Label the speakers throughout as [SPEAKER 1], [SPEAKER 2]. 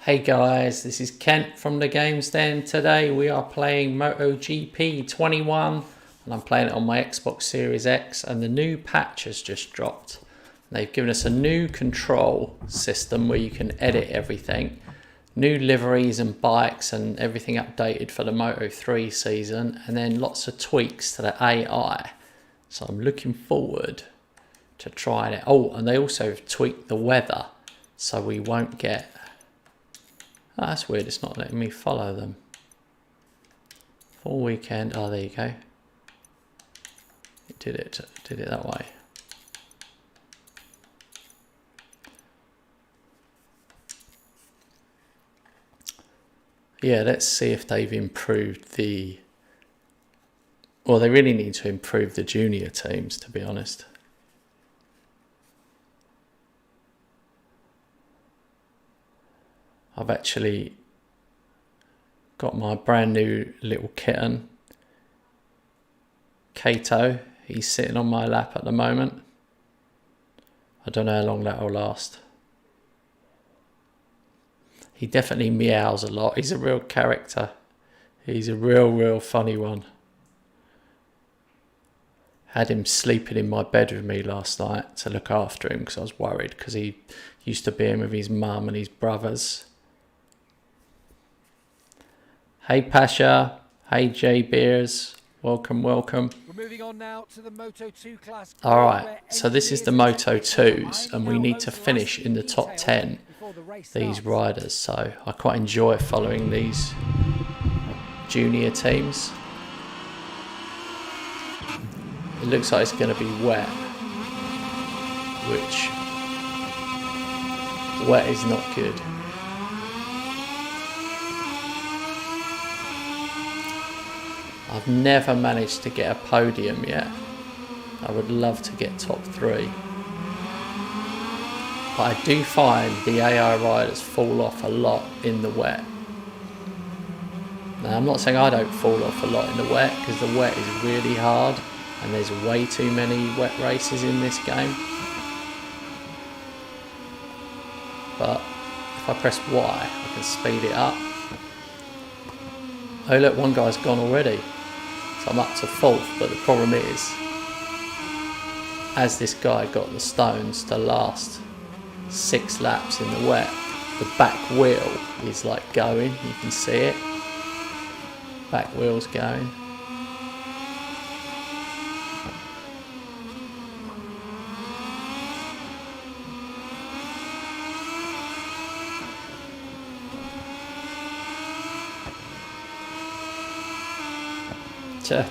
[SPEAKER 1] Hey guys, this is Kent from the Games Den. Today we are playing MotoGP 21 and I'm playing it on my Xbox Series X, and the new patch has just dropped. They've given us a new control system where you can edit everything, new liveries and bikes and everything updated for the Moto3 season, and then lots of tweaks to the AI. So I'm looking forward to trying it. Oh, and they also have tweaked the weather so we won't get... Oh, that's weird, it's not letting me follow them. Full weekend, oh there you go. It did it that way. Yeah, let's see if they've improved the... Well, they really need to improve the junior teams, to be honest. I've actually got my brand new little kitten, Kato. He's sitting on my lap at the moment. I don't know how long that will last. He definitely meows a lot. He's a real character. He's a real funny one. Had him sleeping in my bed with me last night to look after him because I was worried, because he used to be in with his mum and his brothers. Hey Pasha, hey J Beers, welcome. We're
[SPEAKER 2] moving on now to the Moto2 class.
[SPEAKER 1] Alright, so this is the Moto2s and we need to finish in the top 10, these riders. So I quite enjoy following these junior teams. It looks like it's going to be wet, which wet is not good. I've never managed to get a podium yet. I would love to get top 3. But I do find the AI riders fall off a lot in the wet. Now I'm not saying I don't fall off a lot in the wet, because the wet is really hard and there's way too many wet races in this game. But if I press Y, I can speed it up. Oh look, one guy's gone already. So I'm up to 4th, but the problem is, as this guy got the stones to last 6 laps in the wet, the back wheel is like going, you can see it. Back wheel's going.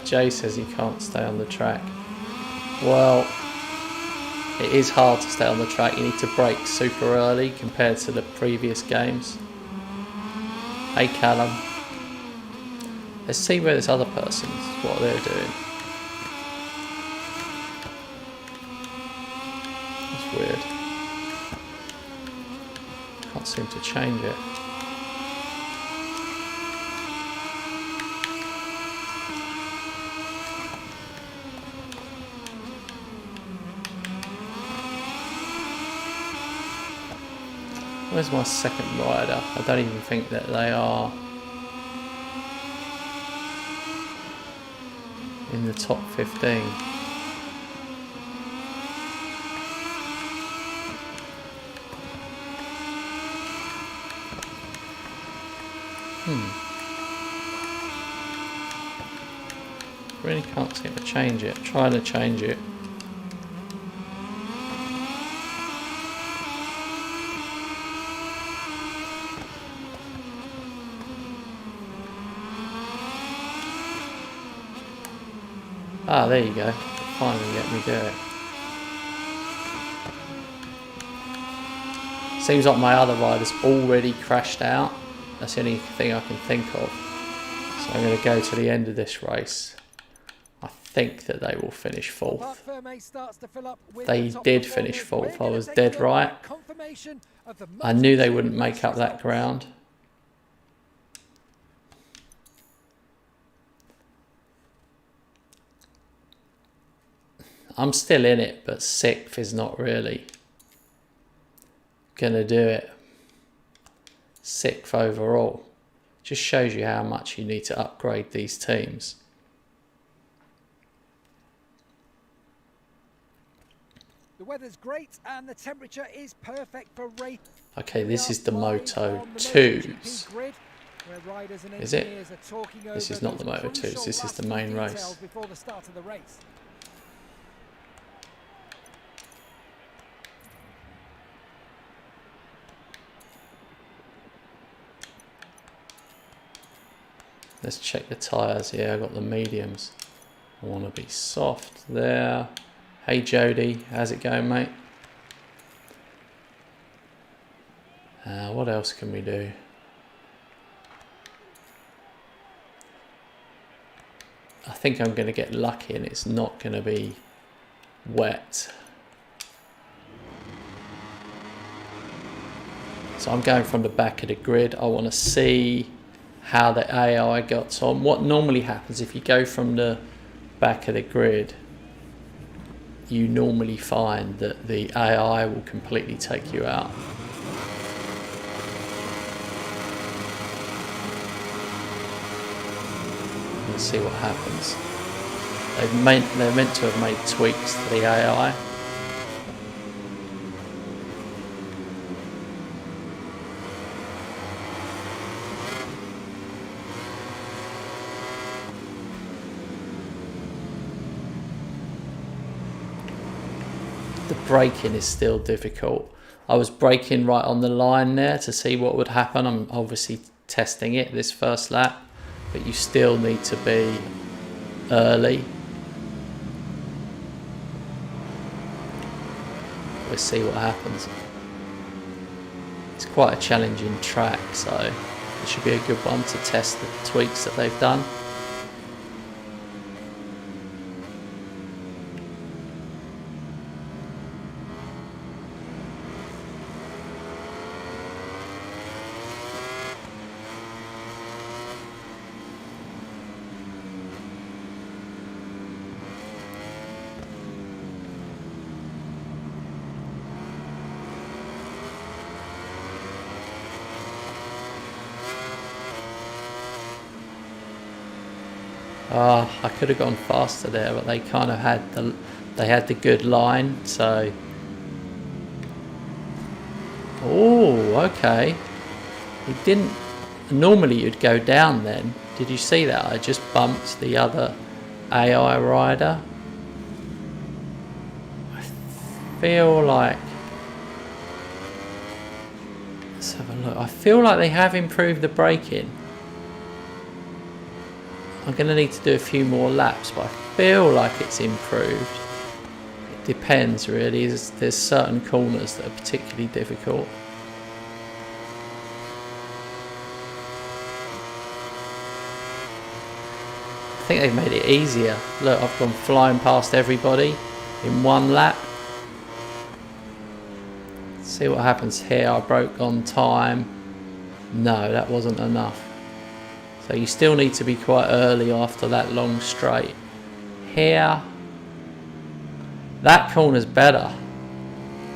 [SPEAKER 1] Jay says he can't stay on the track. Well, it is hard to stay on the track. You need to brake super early compared to the previous games. Hey Callum. Let's see where this other person's, what they're doing. That's weird. Can't seem to change it. Where's my second rider? I don't even think that they are in the top 15. Really can't seem to change it. Trying to change it. Ah, there you go. Finally let me do it. Seems like my other rider's already crashed out. That's the only thing I can think of. So I'm going to go to the end of this race. I think that they will finish 4th. They did finish 4th. I was dead right. I knew they wouldn't make up that ground. I'm still in it, but 6th is not really gonna do it. 6th overall. Just shows you how much you need to upgrade these teams.
[SPEAKER 2] The weather's great and the temperature is perfect for race.
[SPEAKER 1] Okay, this is the Moto 2s. Is it? This is not the Moto 2s, this is the main race.
[SPEAKER 2] Before the start of the race.
[SPEAKER 1] Let's check the tyres. Yeah, I got the mediums. I want to be soft there. Hey Jody, how's it going, mate? What else can we do? I think I'm going to get lucky and it's not going to be wet. So I'm going from the back of the grid. I want to see how the AI got on. What normally happens if you go from the back of the grid, you normally find that the AI will completely take you out. Let's see what happens. They're meant to have made tweaks to the AI. The braking is still difficult. I was braking right on the line there to see what would happen. I'm obviously testing it this first lap, but you still need to be early. We'll see what happens. It's quite a challenging track, so it should be a good one to test the tweaks that they've done. I could have gone faster there, but they kind of had the good line, so. Oh, okay. He didn't. Normally you'd go down then. Did you see that? I just bumped the other AI rider. I feel like. Let's have a look. I feel like they have improved the braking. I'm going to need to do a few more laps, but I feel like it's improved. It depends really. There's certain corners that are particularly difficult. I think they've made it easier. Look, I've gone flying past everybody in one lap. Let's see what happens here. I broke on time. No, that wasn't enough. So you still need to be quite early after that long straight. Here, that corner's better.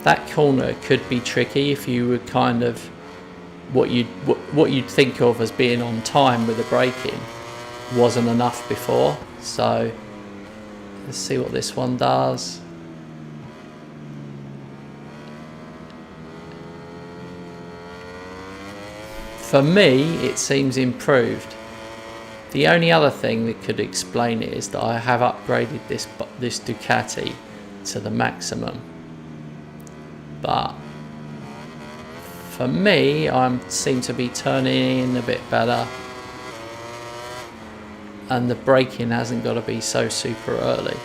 [SPEAKER 1] That corner could be tricky if you were kind of what you'd think of as being on time with the braking wasn't enough before. So let's see what this one does. For me, it seems improved. The only other thing that could explain it is that I have upgraded this Ducati to the maximum. But for me, I seem to be turning in a bit better. And the braking hasn't got to be so super early.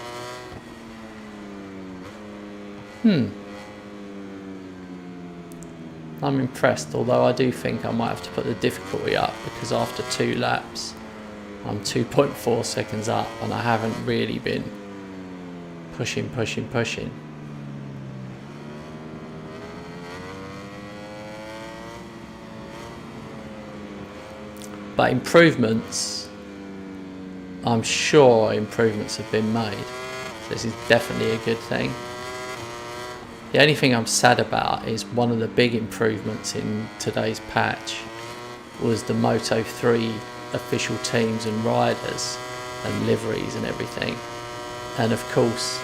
[SPEAKER 1] I'm impressed, although I do think I might have to put the difficulty up because after 2 laps I'm 2.4 seconds up and I haven't really been pushing. But improvements, I'm sure improvements have been made. This is definitely a good thing. The only thing I'm sad about is one of the big improvements in today's patch was the Moto3 official teams and riders and liveries and everything. And of course,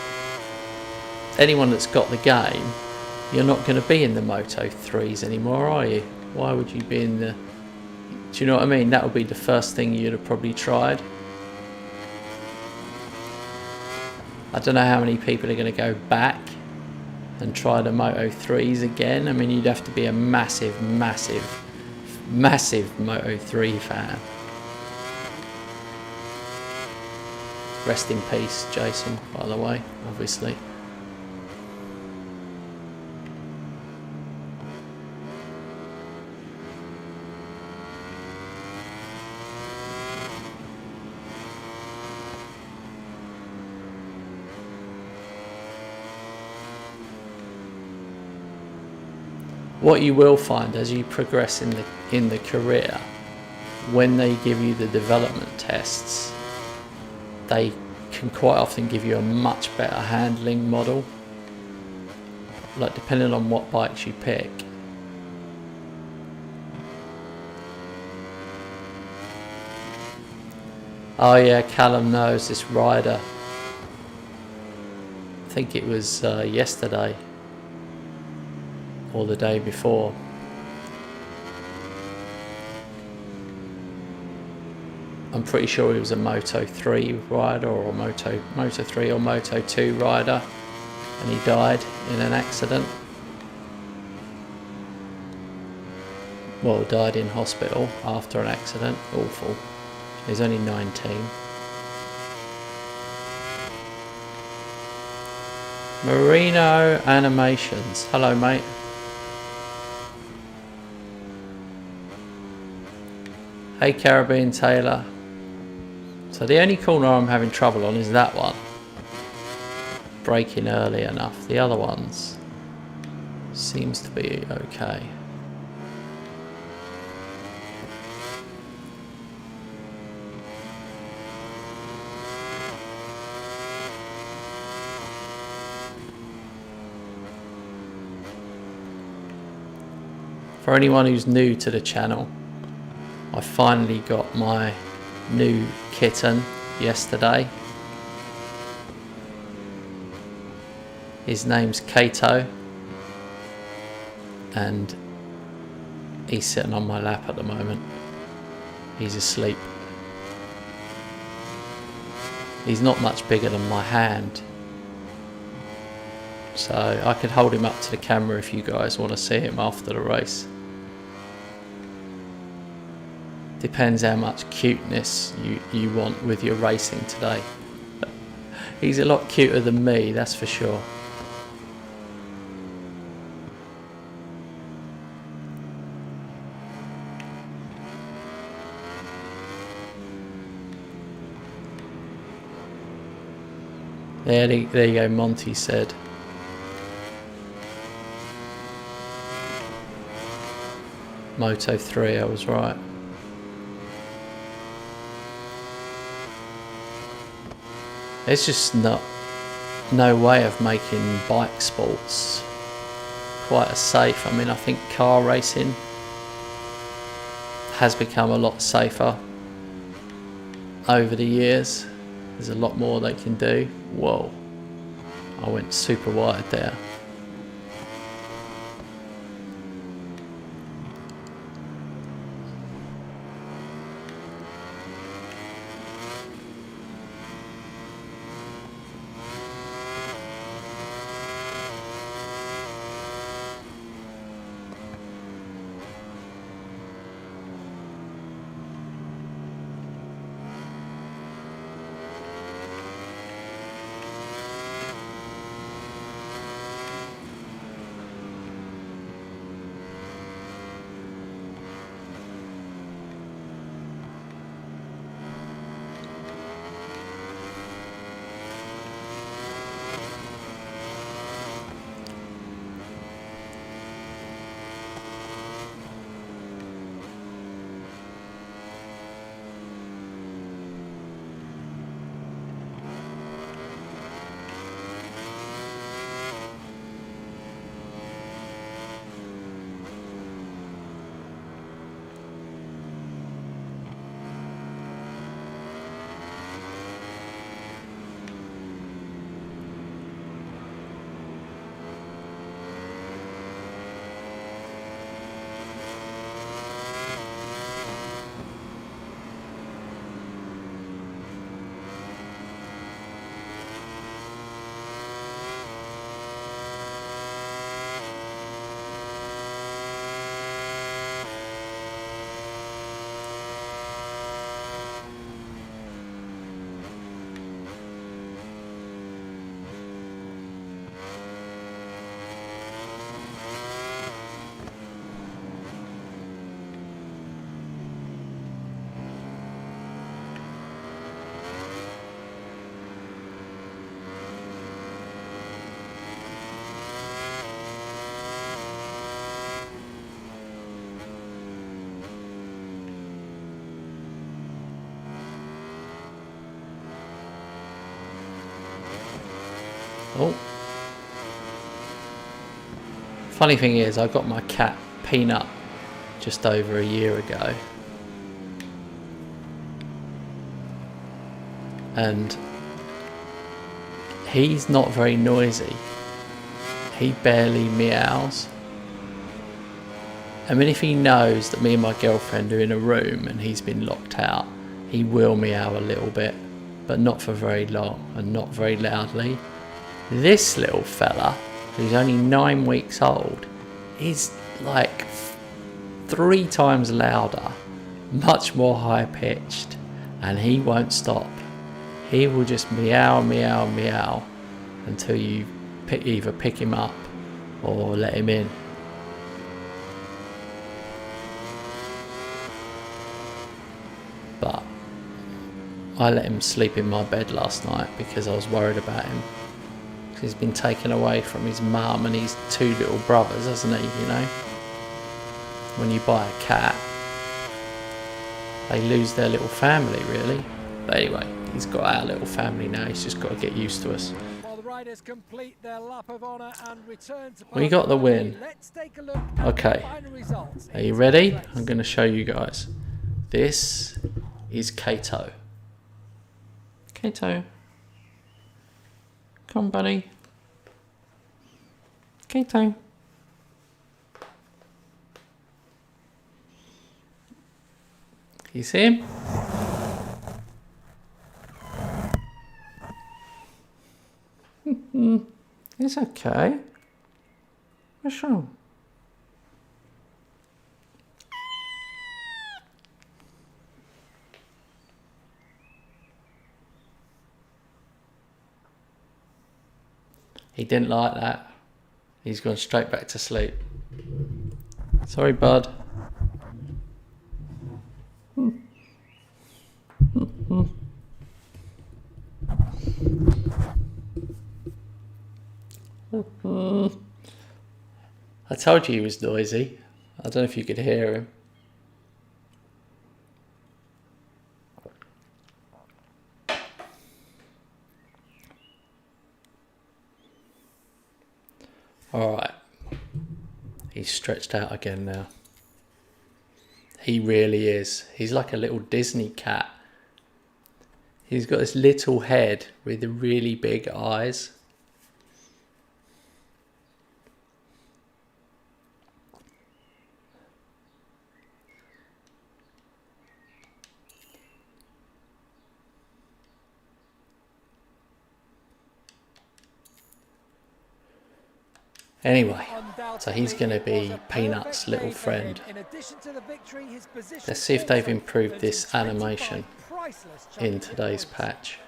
[SPEAKER 1] anyone that's got the game, you're not going to be in the Moto3s anymore, are you? Why would you be in the... Do you know what I mean? That would be the first thing you'd have probably tried. I don't know how many people are going to go back and try the Moto3s again. I mean, you'd have to be a massive Moto3 fan. Rest in peace, Jason, by the way, obviously. What you will find as you progress in the career, when they give you the development tests, they can quite often give you a much better handling model, like depending on what bikes you pick. Oh yeah, Callum knows this rider. I think it was yesterday or the day before. I'm pretty sure he was a Moto3 rider or a Moto3 or Moto2 rider, and he died in an accident. Well, died in hospital after an accident. Awful. He's only 19. Marino Animations. Hello, mate. Hey, Caribbean Taylor. So the only corner I'm having trouble on is that one. Braking early enough. The other ones seems to be okay. For anyone who's new to the channel, I finally got my new Kitten yesterday. His name's Kato, and he's sitting on my lap at the moment. He's asleep. He's not much bigger than my hand, so I could hold him up to the camera if you guys want to see him after the race. Depends how much cuteness you want with your racing today. He's a lot cuter than me, that's for sure. There you go, Monty said. Moto3, I was right. There's just no way of making bike sports quite as safe. I mean, I think car racing has become a lot safer over the years. There's a lot more they can do. Whoa, I went super wide there. Oh. Funny thing is, I got my cat Peanut just over a year ago. And he's not very noisy. He barely meows. I mean, if he knows that me and my girlfriend are in a room and he's been locked out, he will meow a little bit, but not for very long and not very loudly. This little fella, who's only 9 weeks old, is like 3 times louder, much more high pitched, and he won't stop. He will just meow, meow, meow until you either pick him up or let him in. But I let him sleep in my bed last night because I was worried about him. He's been taken away from his mum and his 2 little brothers, hasn't he, you know? When you buy a cat, they lose their little family, really. But anyway, he's got our little family now. He's just got to get used to us.
[SPEAKER 2] While the riders complete their lap of honour and return to
[SPEAKER 1] We got the win.
[SPEAKER 2] let's take a look at
[SPEAKER 1] Okay.
[SPEAKER 2] the final results.
[SPEAKER 1] Are you ready? I'm going to show you guys. This is Kato. Kato. Come on, buddy. Kato. You see him? It's okay. What's wrong? He didn't like that. He's gone straight back to sleep. Sorry, bud. I told you he was noisy. I don't know if you could hear him. Alright. He's stretched out again now. He really is. He's like a little Disney cat. He's got this little head with the really big eyes. Anyway, so he's going to be Peanut's little friend. Let's see if they've improved this animation in today's patch.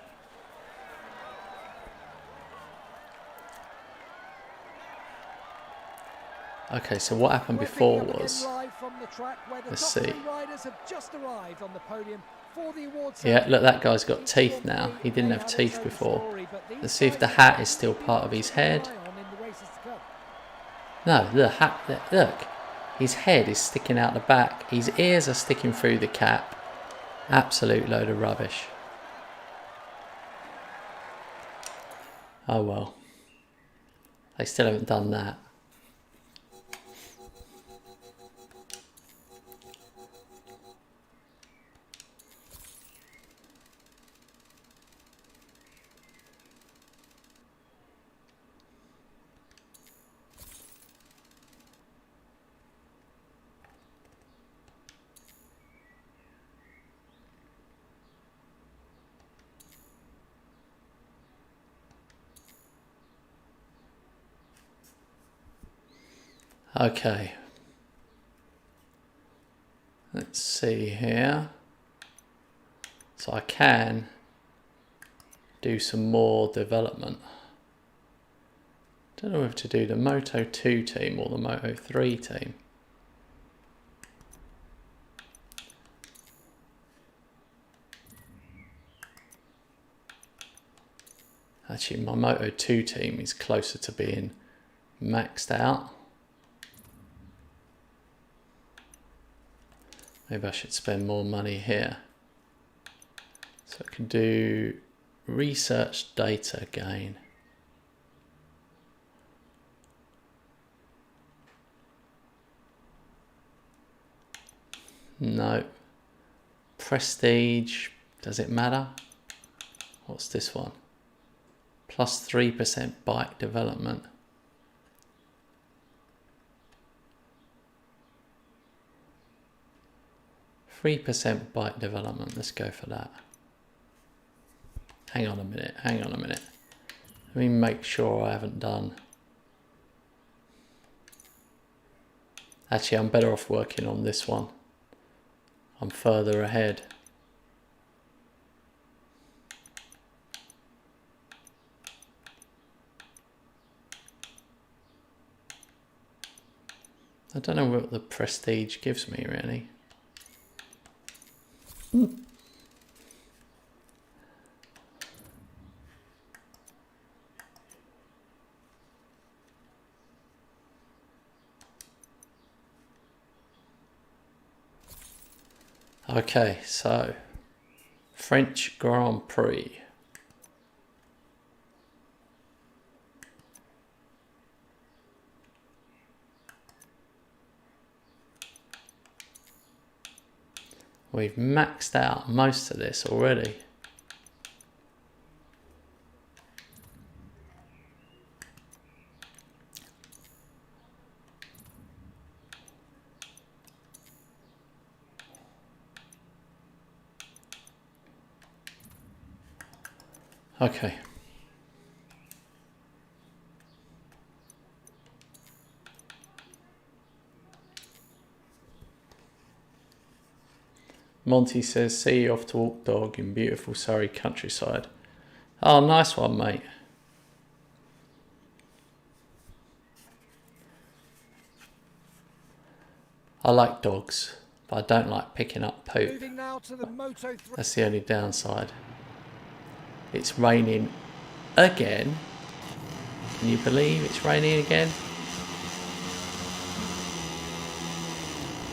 [SPEAKER 1] Okay, so what happened before was, let's see. Yeah, look, that guy's got teeth now. He didn't have teeth before. Let's see if the hat is still part of his head. No, the hat, look, his head is sticking out the back. His ears are sticking through the cap. Absolute load of rubbish. Oh well. They still haven't done that. Okay, let's see here. So I can do some more development. Don't know if to do the Moto 2 team or the Moto 3 team. Actually, my Moto 2 team is closer to being maxed out. Maybe I should spend more money here. So I can do research data gain. No. Prestige, does it matter? What's this one? Plus 3% bike development. %3 bike development, let's go for that. Hang on a minute. Let me make sure I haven't done. Actually, I'm better off working on this one. I'm further ahead. I don't know what the prestige gives me really. Okay, so French Grand Prix. We've maxed out most of this already. Okay. Monty says, see you off to walk dog in beautiful Surrey countryside. Oh, nice one, mate. I like dogs, but I don't like picking up poop.
[SPEAKER 2] Moving now to the Moto3.
[SPEAKER 1] That's the only downside. It's raining again. Can you believe it's raining again?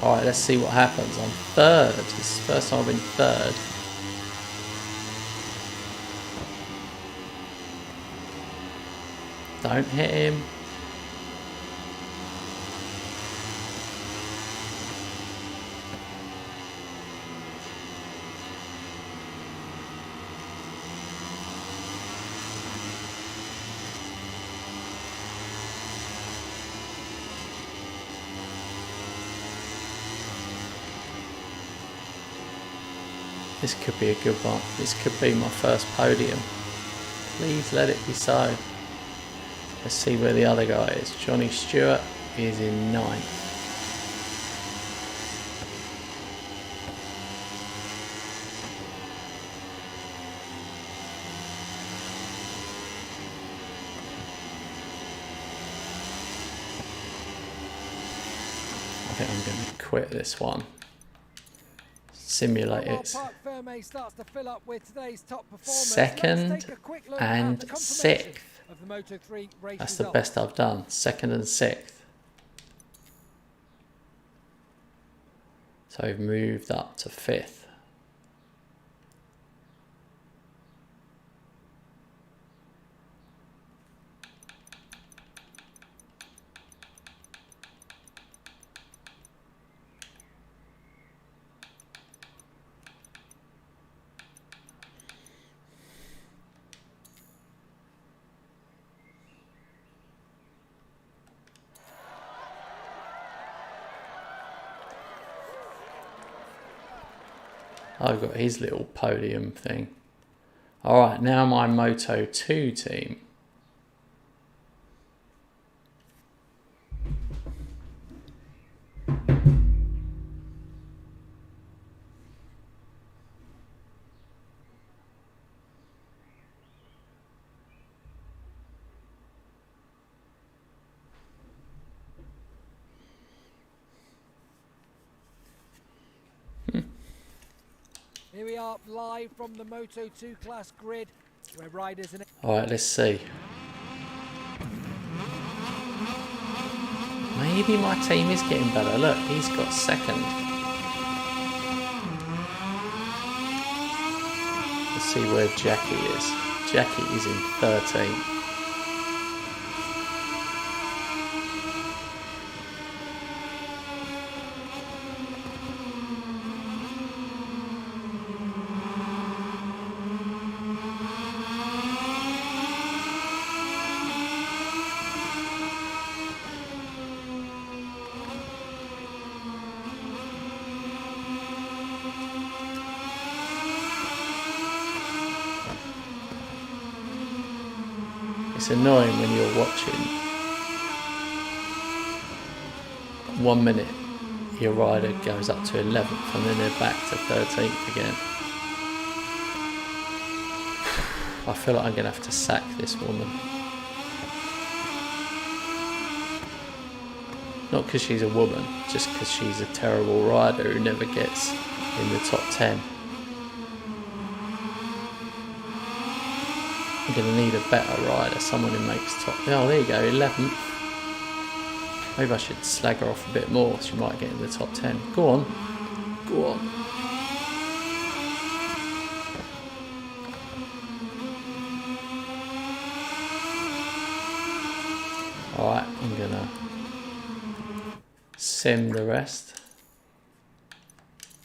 [SPEAKER 1] Alright, let's see what happens. I'm third. This is the first time I've been third. Don't hit him. This could be a good one. This could be my first podium. Please let it be so. Let's see where the other guy is. Johnny Stewart is in 9th. I think I'm going to quit this one. Simulate it. Second and 6th. That's the best I've done. 2nd and 6th. So I've moved up to 5th. I've got his little podium thing. Alright, now my Moto 2 team.
[SPEAKER 2] Here we are live from the Moto 2 class grid, where riders and...
[SPEAKER 1] Alright, let's see. Maybe my team is getting better. Look, he's got 2nd. Let's see where Jackie is. Jackie is in 13th. It's annoying when you're watching. 1 minute your rider goes up to 11th and then they're back to 13th again. I feel like I'm going to have to sack this woman. Not because she's a woman, just because she's a terrible rider who never gets in the top 10. I'm going to need a better rider, someone who makes top... Oh, there you go, 11th. Maybe I should slag her off a bit more, she might get in the top 10. Go on. Go on. Alright, I'm going to sim the rest.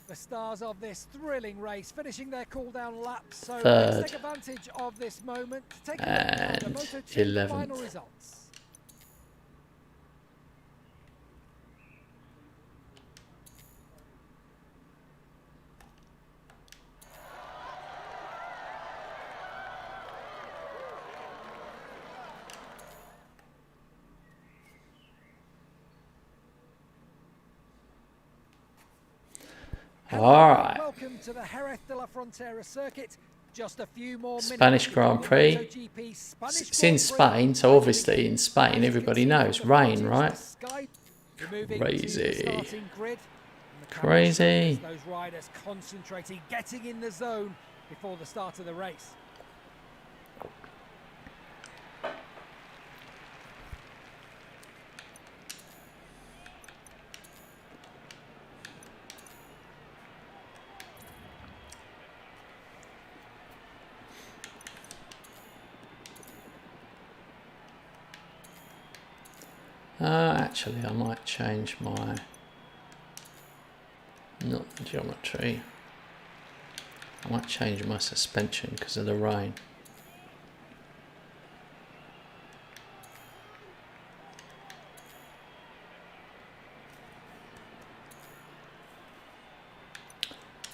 [SPEAKER 2] The stars of this thrilling race finishing their cool-down laps, so
[SPEAKER 1] Third.
[SPEAKER 2] let's take advantage of this moment to take a look at the
[SPEAKER 1] And
[SPEAKER 2] MotoGP
[SPEAKER 1] 11th.
[SPEAKER 2] final results.
[SPEAKER 1] Alright.
[SPEAKER 2] Welcome to the Jerez de la Frontera circuit. Just a few more minutes.
[SPEAKER 1] Spanish Grand Prix. It's in Spain, so obviously in Spain everybody knows rain, right? Crazy. Crazy.
[SPEAKER 2] Those riders concentrating, getting in the zone before the start of the race.
[SPEAKER 1] Actually, I might change my, not the geometry, I might change my suspension because of the rain.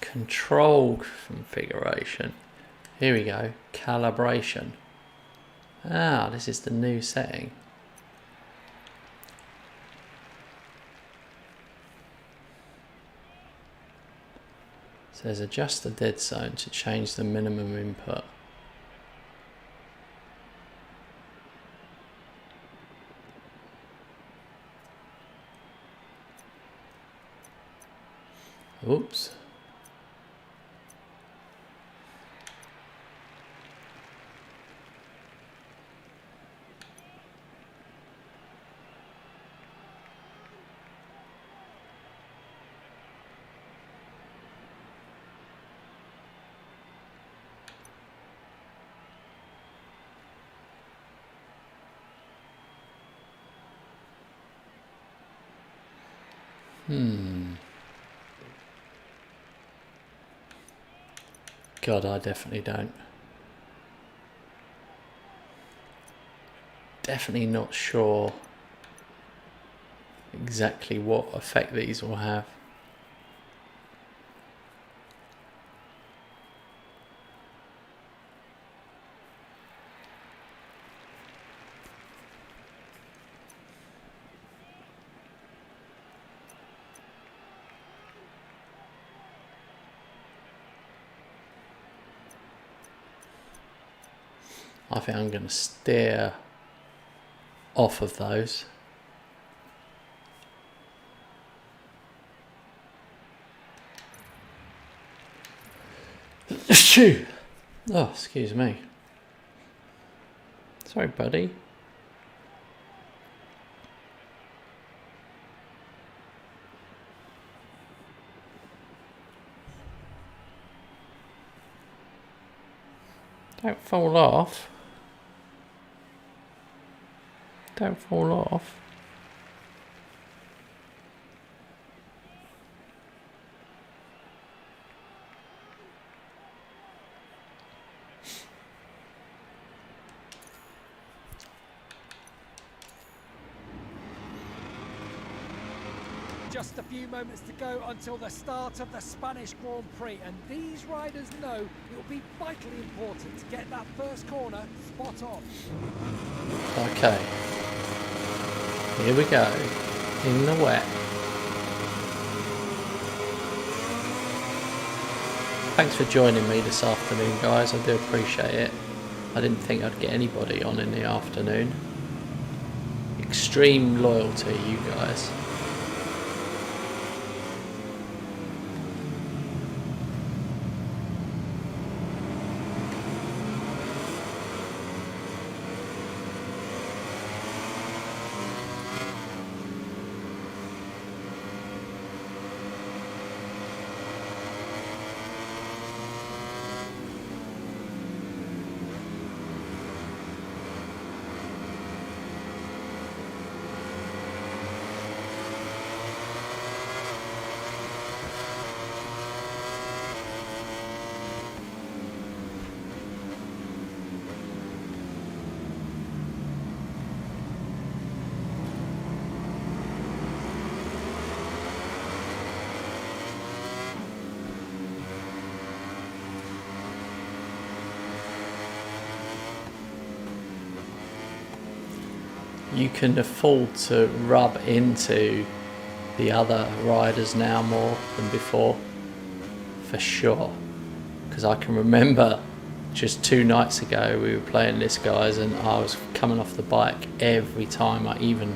[SPEAKER 1] Control configuration. Here we go, calibration. Ah, this is the new setting. It says adjust the dead zone to change the minimum input. Oops. God, I definitely don't. Definitely not sure exactly what effect these will have. I think I'm going to steer off of those. Oh, excuse me. Sorry, buddy. Don't fall off. Don't fall off.
[SPEAKER 2] Just a few moments to go until the start of the Spanish Grand Prix, and these riders know it will be vitally important to get that first corner spot on.
[SPEAKER 1] Okay, here we go, in the wet. Thanks for joining me this afternoon, guys. I do appreciate it. I didn't think I'd get anybody on in the afternoon. Extreme loyalty, you guys. You can afford to rub into the other riders now more than before, for sure. Because I can remember just 2 nights ago we were playing this, guys, and I was coming off the bike every time I even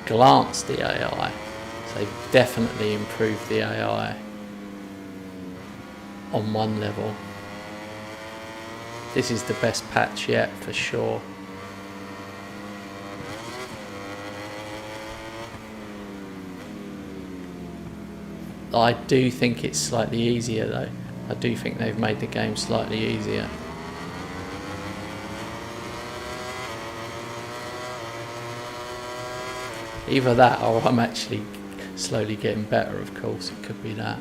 [SPEAKER 1] glanced the AI. So they've definitely improved the AI on one level. This is the best patch yet, for sure. I do think it's slightly easier though. I do think they've made the game slightly easier. Either that or I'm actually slowly getting better, of course. It could be that.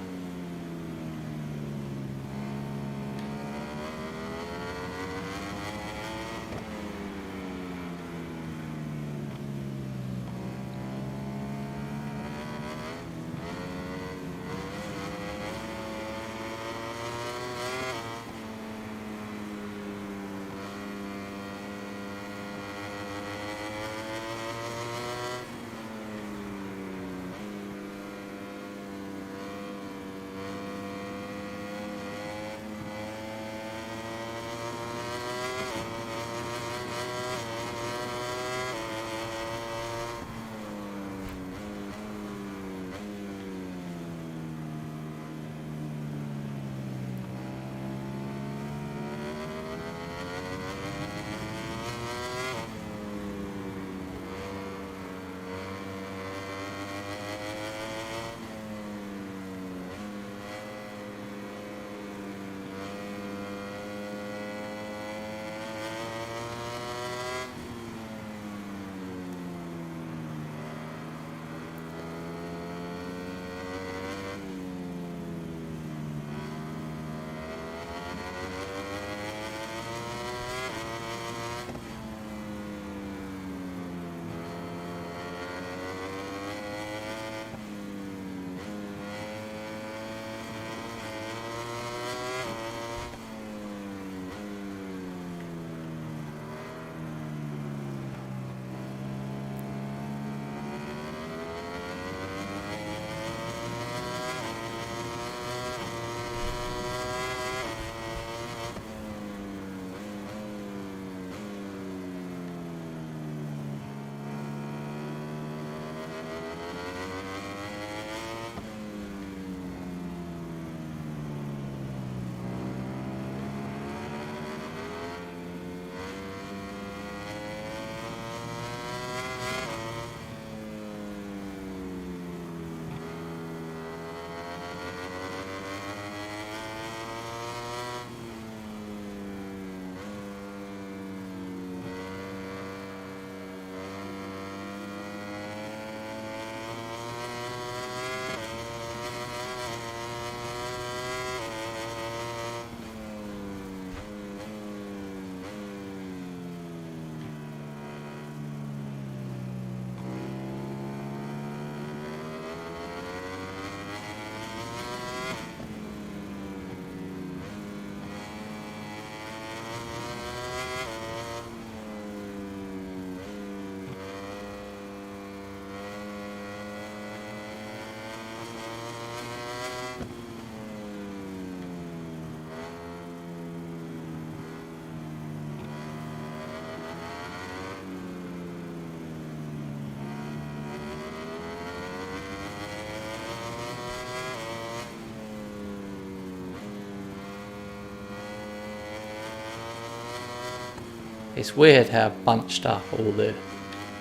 [SPEAKER 1] It's weird how bunched up all the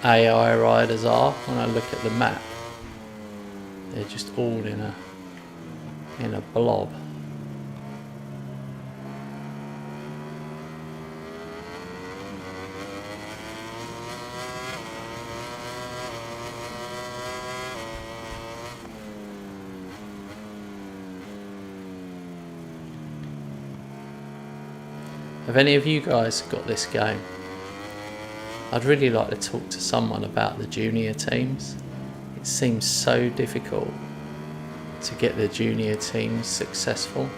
[SPEAKER 1] AI riders are when I look at the map. They're just all in a blob. Have any of you guys got this game? I'd really like to talk to someone about the junior teams. It seems so difficult to get the junior teams successful.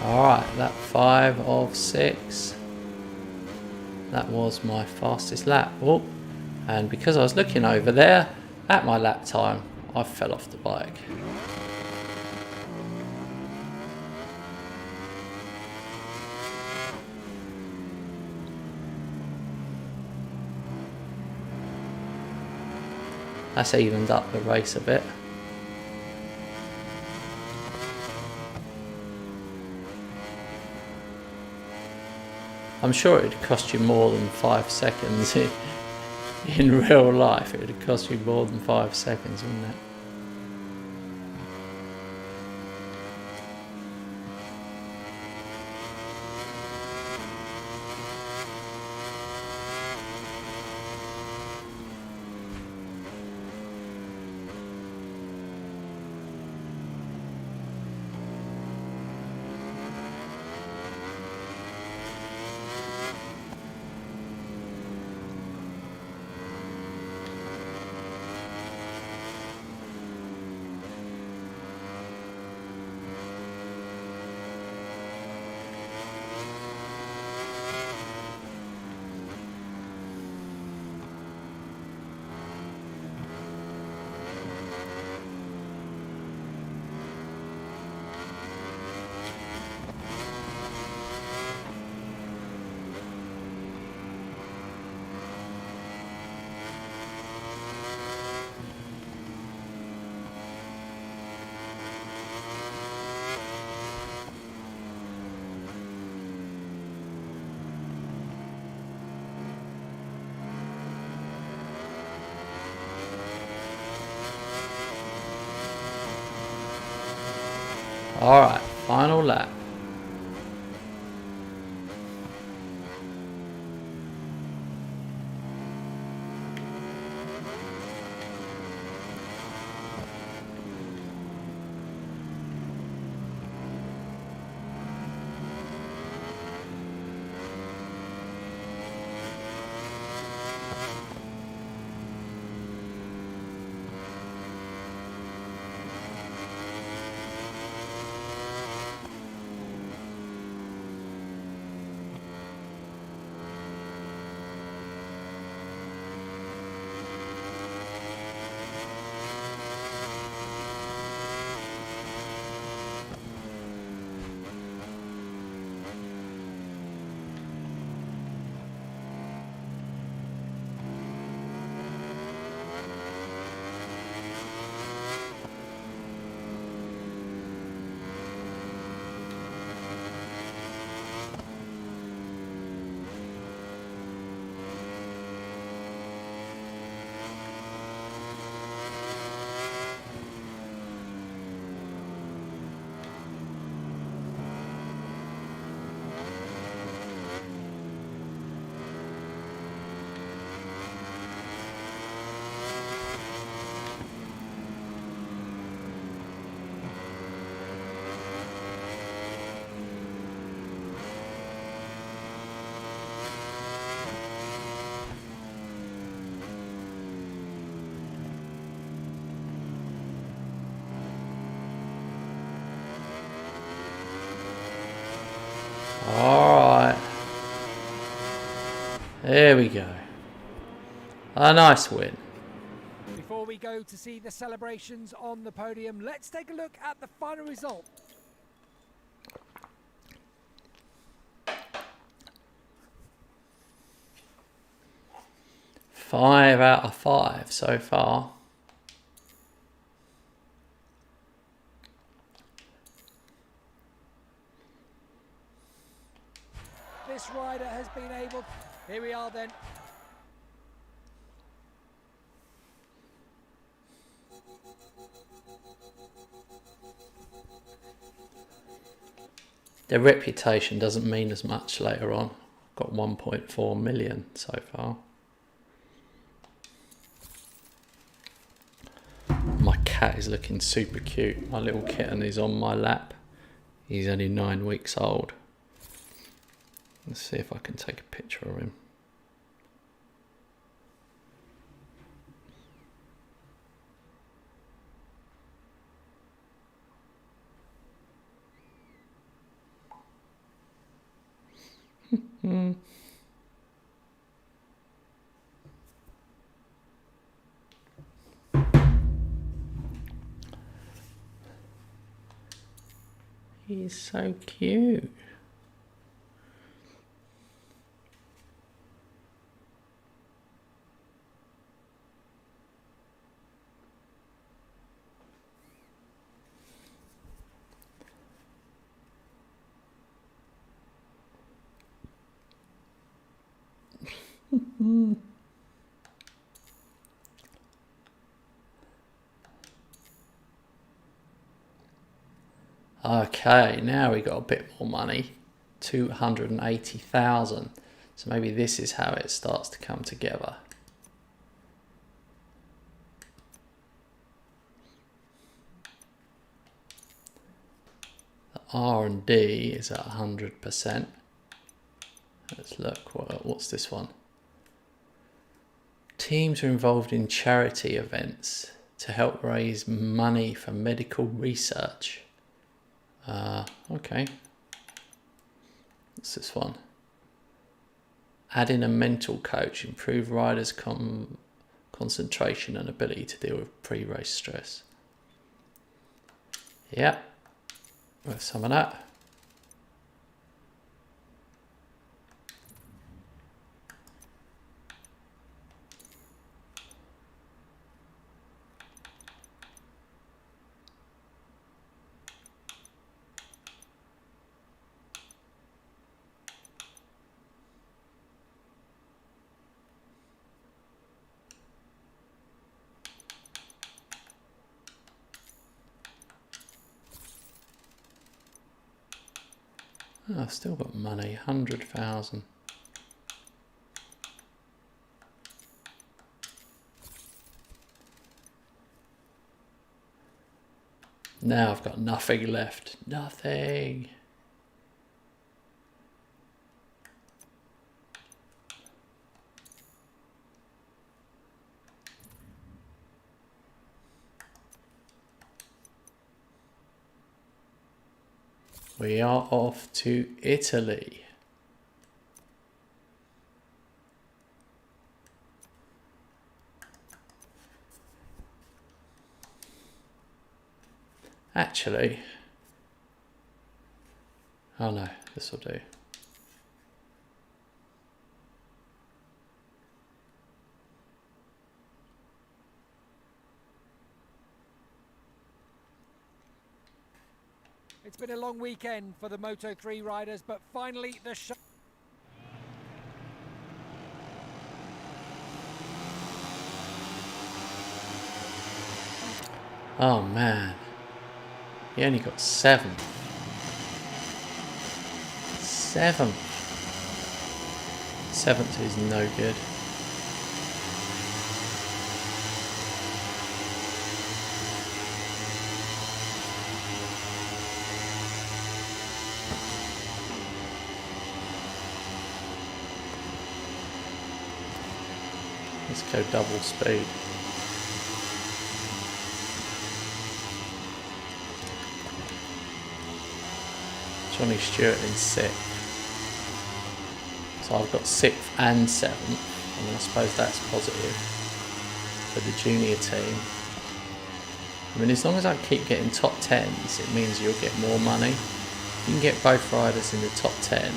[SPEAKER 1] Alright, lap 5 of 6. That was my fastest lap. Oh, and because I was looking over there at my lap time, I fell off the bike. That's evened up the race a bit. I'm sure it would cost you more than 5 seconds in real life. It would cost you more than 5 seconds, wouldn't it? Alright, final lap. Alright. There we go. A nice win.
[SPEAKER 2] Before we go to see the celebrations on the podium, let's take a look at the final result.
[SPEAKER 1] Five out of 5 so far.
[SPEAKER 2] This rider has been able... Here we are then.
[SPEAKER 1] Their reputation doesn't mean as much later on. Got 1.4 million so far. My cat is looking super cute. My little kitten is on my lap. He's only 9 weeks old. Let's see if I can take a picture of him. He's so cute. Okay, now we got a bit more money, 280,000. So maybe this is how it starts to come together. The R&D is at 100%. Let's look, what's this one? Teams are involved in charity events to help raise money for medical research. Okay. What's this one? Add in a mental coach, improve riders' concentration and ability to deal with pre-race stress. Yeah, with some of that. Oh, I've still got money, 100,000. Now I've got nothing left. Nothing. We are off to Italy. Actually, oh no, this will do.
[SPEAKER 2] It's been a long weekend for the Moto3 riders, but finally the show.
[SPEAKER 1] Oh man, he only got 7. 7. 7th is no good. Let's go double speed. Johnny Stewart in 6th. So I've got 6th and 7th. I mean, I suppose that's positive for the junior team. I mean, as long as I keep getting top 10s, it means you'll get more money. You can get both riders in the top 10.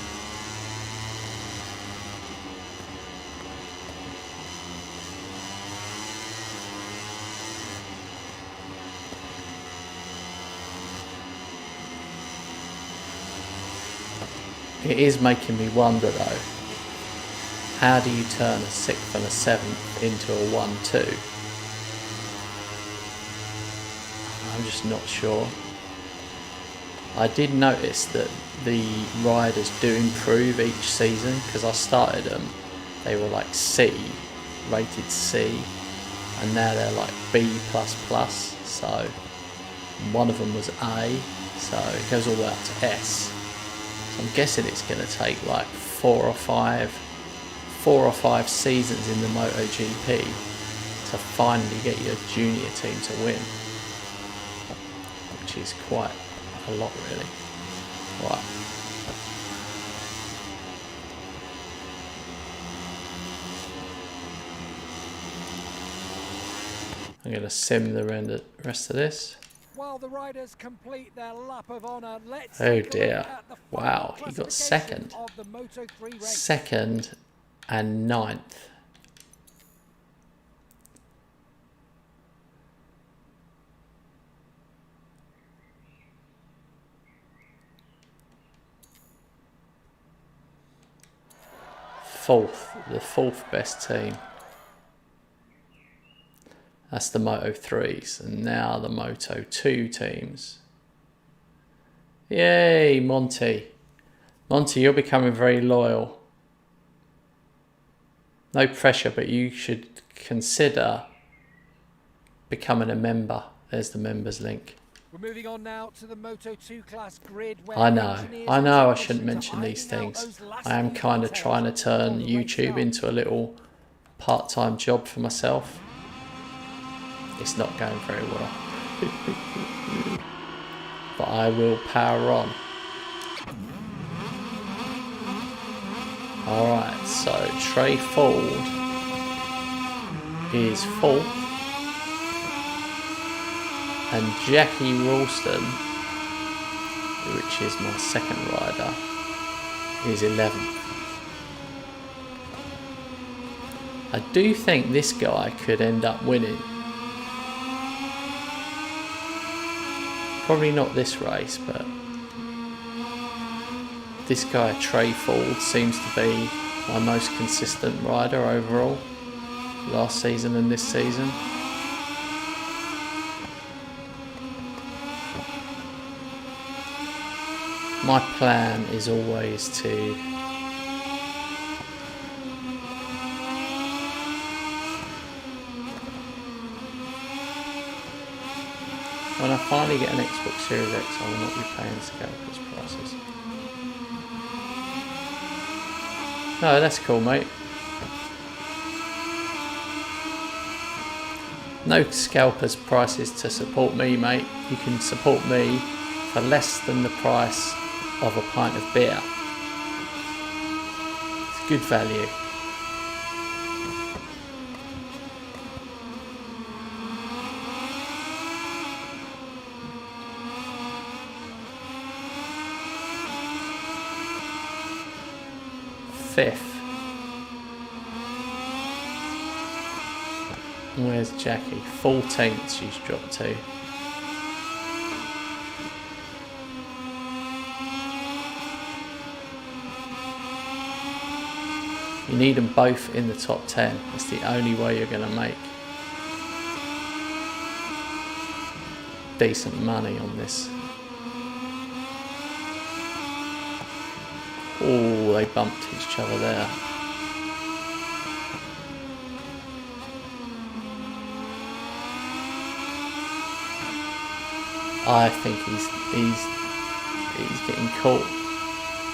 [SPEAKER 1] It is making me wonder though, how do you turn a 6th and a 7th into a 1-2? I'm just not sure. I did notice that the riders do improve each season, because I started them, they were like C, rated C, and now they're like B++, so one of them was A, so it goes all the way up to S. So I'm guessing it's going to take like 4 or 5 seasons in the MotoGP to finally get your junior team to win, which is quite a lot really. Right. I'm going to sim the rest of this.
[SPEAKER 2] While the riders complete their lap of honour, let's
[SPEAKER 1] Oh dear. Wow, he got second.
[SPEAKER 2] of the Moto3 race.
[SPEAKER 1] Second and 9th. The fourth best team. That's the Moto3s, and now the Moto2 teams. Yay, Monty. Monty, you're becoming very loyal. No pressure, but you should consider becoming a member. There's the members link.
[SPEAKER 2] We're moving on now to the Moto2 class grid.
[SPEAKER 1] I know I shouldn't mention these things. I am kind of trying to turn YouTube into a little part-time job for myself. It's not going very well. But I will power on. Alright, so Trey Ford is 4th. And Jackie Ralston, which is my second rider, is 11th. I do think this guy could end up winning. Probably not this race, but this guy Trey Ford seems to be my most consistent rider overall, last season and this season. My plan is always to when I finally get an Xbox Series X, I will not be paying scalpers prices. No, that's cool, mate. No scalpers prices to support me, mate. You can support me for less than the price of a pint of beer. It's good value. Fifth. Where's Jackie? 14th she's dropped to. You need them both in the top 10. It's the only way you're going to make decent money on this. Oh, they bumped each other there. I think he's getting caught.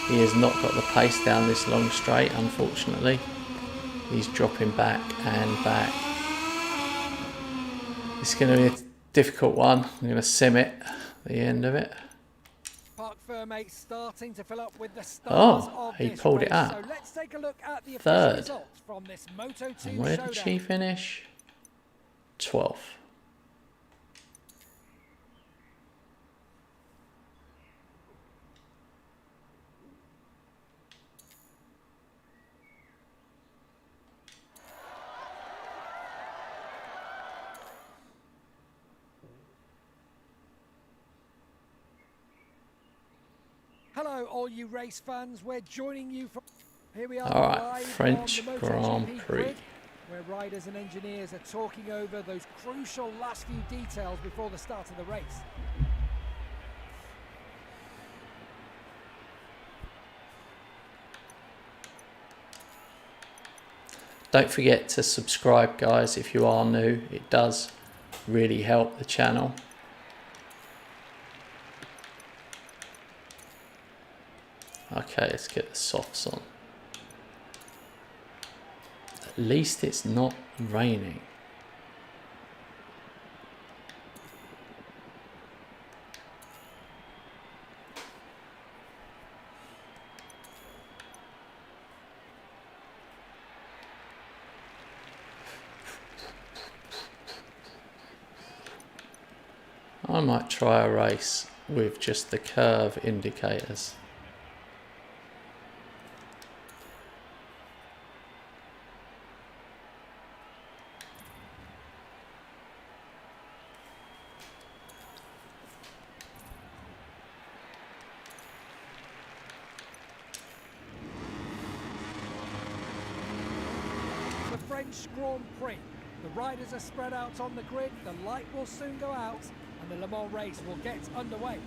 [SPEAKER 1] He has not got the pace down this long straight, unfortunately. He's dropping back and back. It's going to be a difficult one. I'm going to sim it at the end of it.
[SPEAKER 2] Park Firmate starting to fill up with the stars of
[SPEAKER 1] he
[SPEAKER 2] this
[SPEAKER 1] pulled
[SPEAKER 2] race.
[SPEAKER 1] it out.
[SPEAKER 2] So let's take a look at the official
[SPEAKER 1] Third.
[SPEAKER 2] results from this Moto2
[SPEAKER 1] And where
[SPEAKER 2] showdown.
[SPEAKER 1] did she finish? 12th.
[SPEAKER 2] Hello, all you race fans. We're joining you from... Here we are live
[SPEAKER 1] French
[SPEAKER 2] on the
[SPEAKER 1] Grand
[SPEAKER 2] MotoGP
[SPEAKER 1] Prix.
[SPEAKER 2] grid, where riders and engineers are talking over those crucial last few details before the start of the race.
[SPEAKER 1] Don't forget to subscribe, guys, if you are new. It does really help the channel. Okay, let's get the softs on. At least it's not raining. I might try a race with just the curve indicators.
[SPEAKER 2] The French Grand Prix. The riders are spread out on the grid, the light will soon go out, and the Le Mans race will get underway.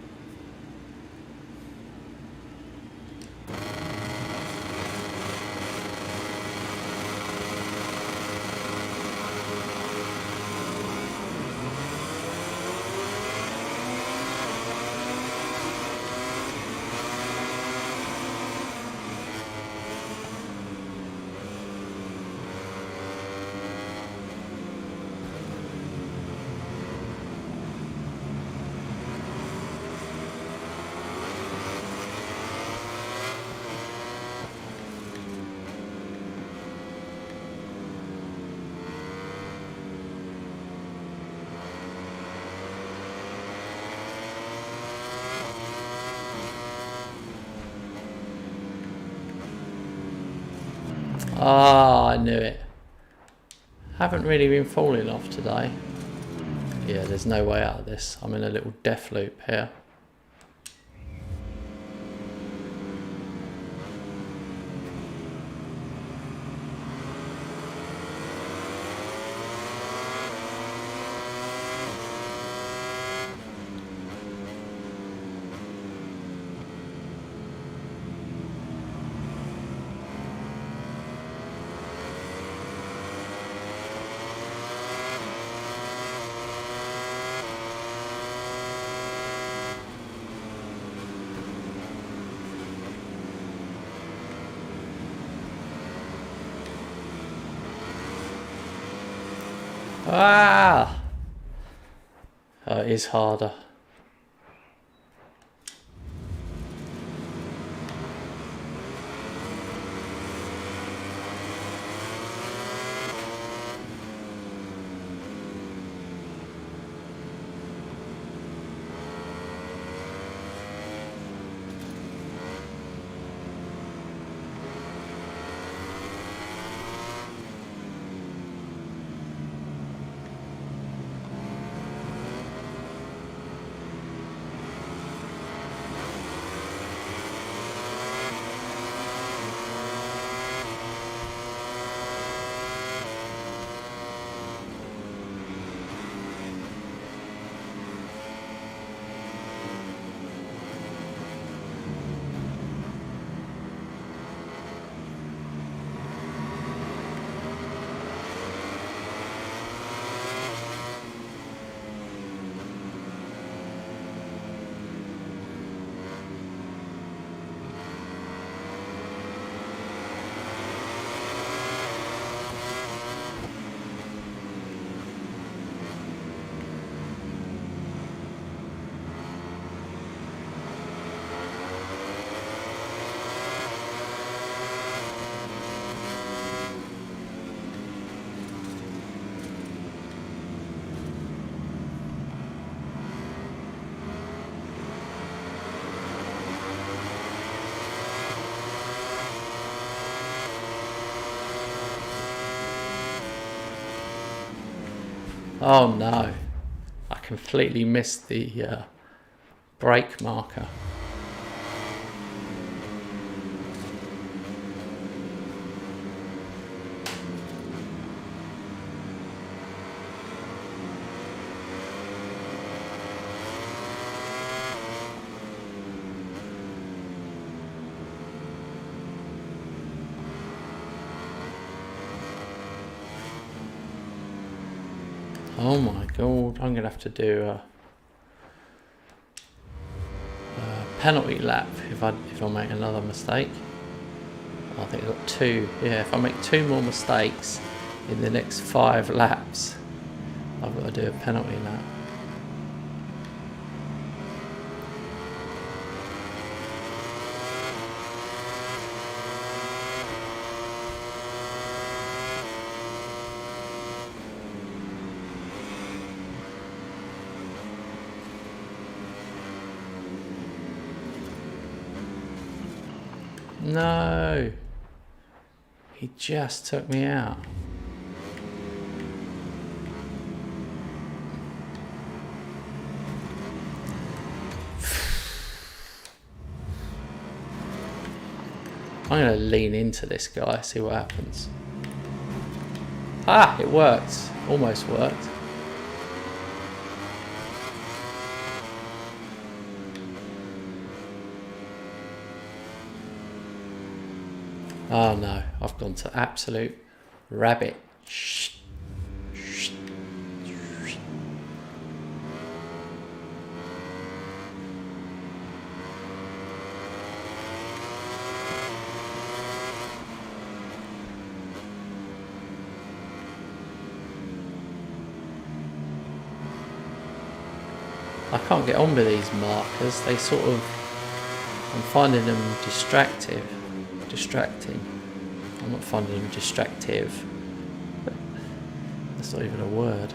[SPEAKER 1] Ah, I knew it. Haven't really been falling off today. Yeah, there's no way out of this. I'm in a little death loop here. Ah! Oh, it is harder. Oh no, I completely missed the brake marker. Oh my god, I'm going to have to do a penalty lap if I make another mistake. I think I've got 2. Yeah, if I make 2 more mistakes in the next 5 laps, I've got to do a penalty lap. No, he just took me out. I'm going to lean into this guy, see what happens. Ah, it worked. Almost worked. Oh no, I've gone to absolute rabbit. I can't get on with these markers, they sort of, I'm finding them distracting. I'm not finding them distractive. That's not even a word.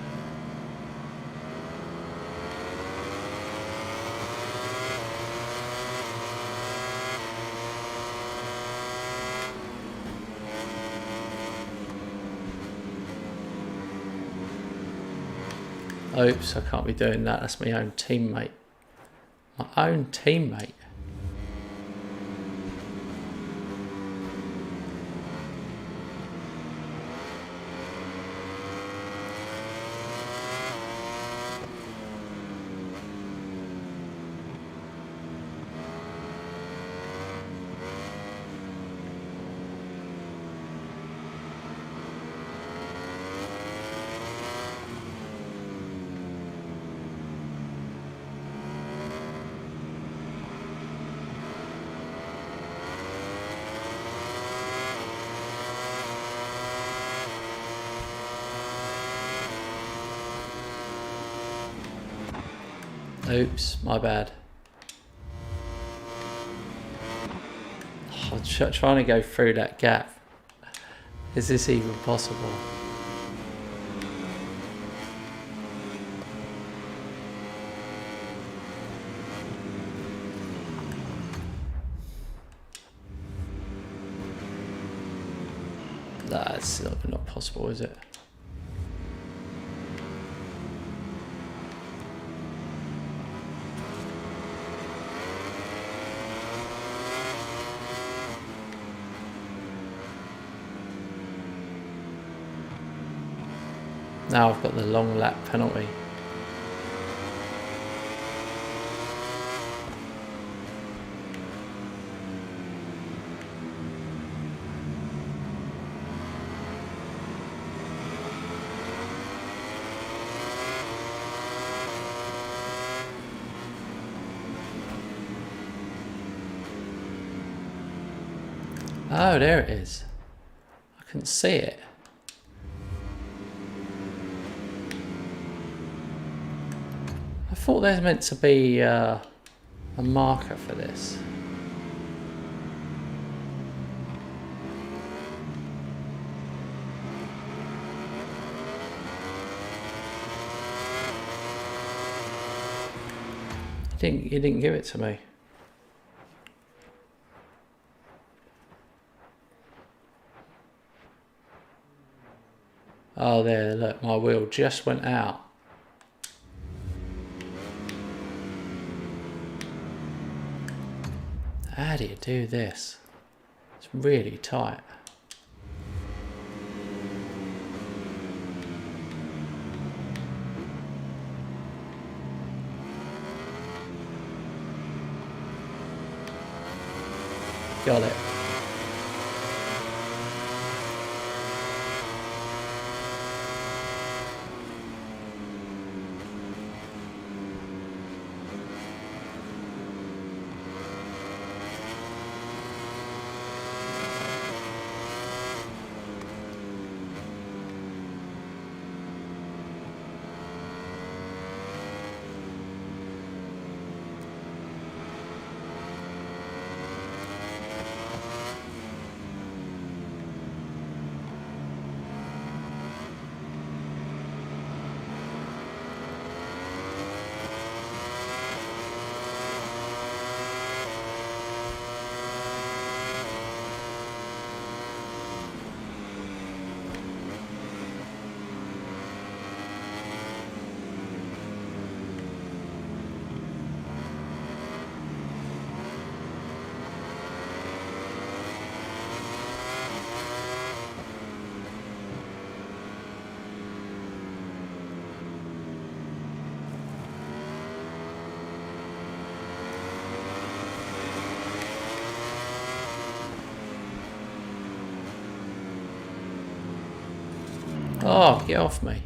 [SPEAKER 1] Oops, I can't be doing that. That's my own teammate. My own teammate. Oops, my bad. I'm trying to go through that gap. Is this even possible? That's not possible, is it? Now I've got the long lap penalty. Oh, there it is. I couldn't see it. I thought there's meant to be a marker for this. You didn't give it to me. Oh, there, look, my wheel just went out. How do you do this? It's really tight. Got it. Oh, get off me.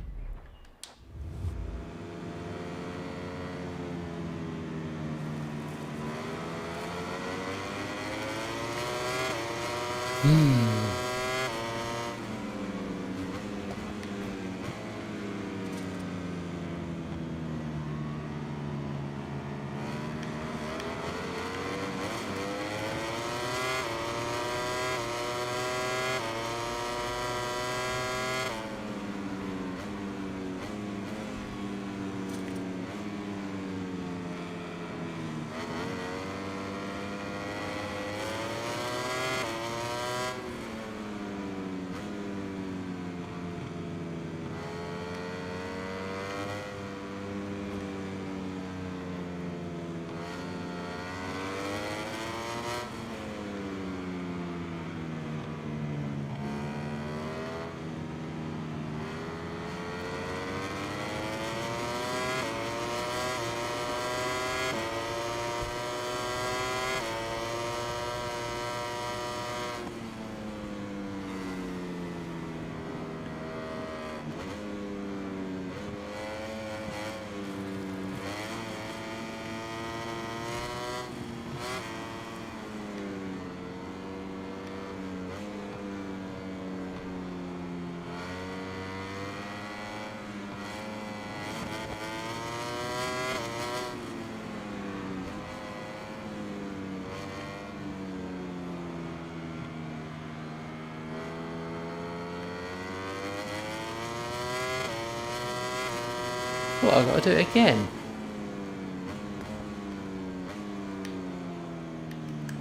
[SPEAKER 1] What, I've got to do it again?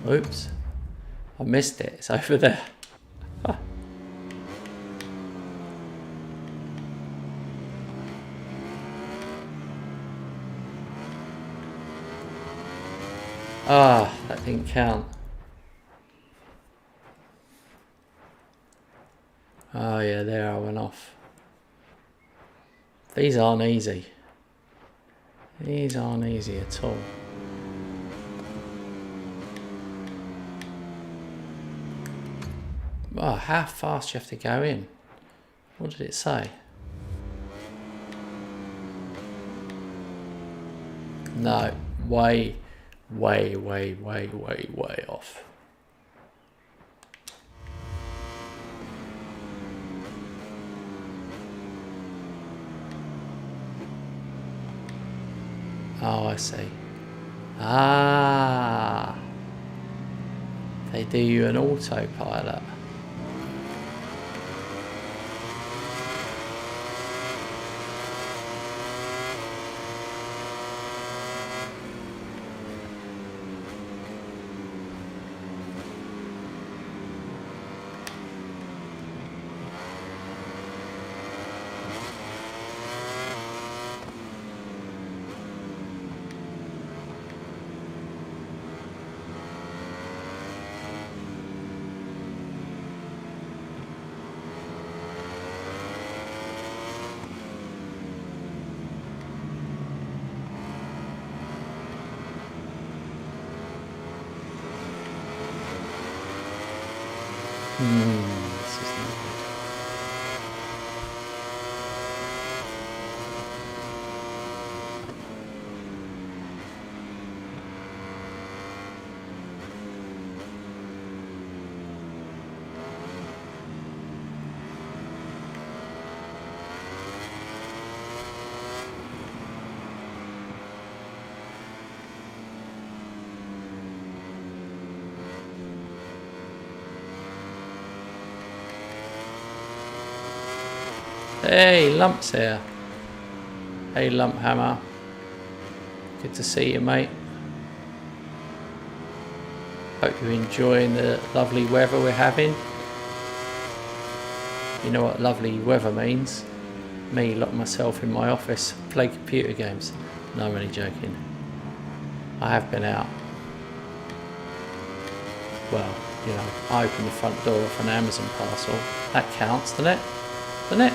[SPEAKER 1] Oops. I missed it. It's over there. Ah, that didn't count. Oh yeah, there I went off. These aren't easy. These aren't easy at all. Oh, how fast do you have to go in? What did it say? No, way off. Oh, I see. Ah, they do you an autopilot. This is not good. Hey, Lump's here. Hey, Lump Hammer. Good to see you, mate. Hope you're enjoying the lovely weather we're having. You know what lovely weather means? Me lock myself in my office, play computer games. No, I'm only joking. I have been out. Well, you know, I opened the front door of an Amazon parcel. That counts, doesn't it? Doesn't it?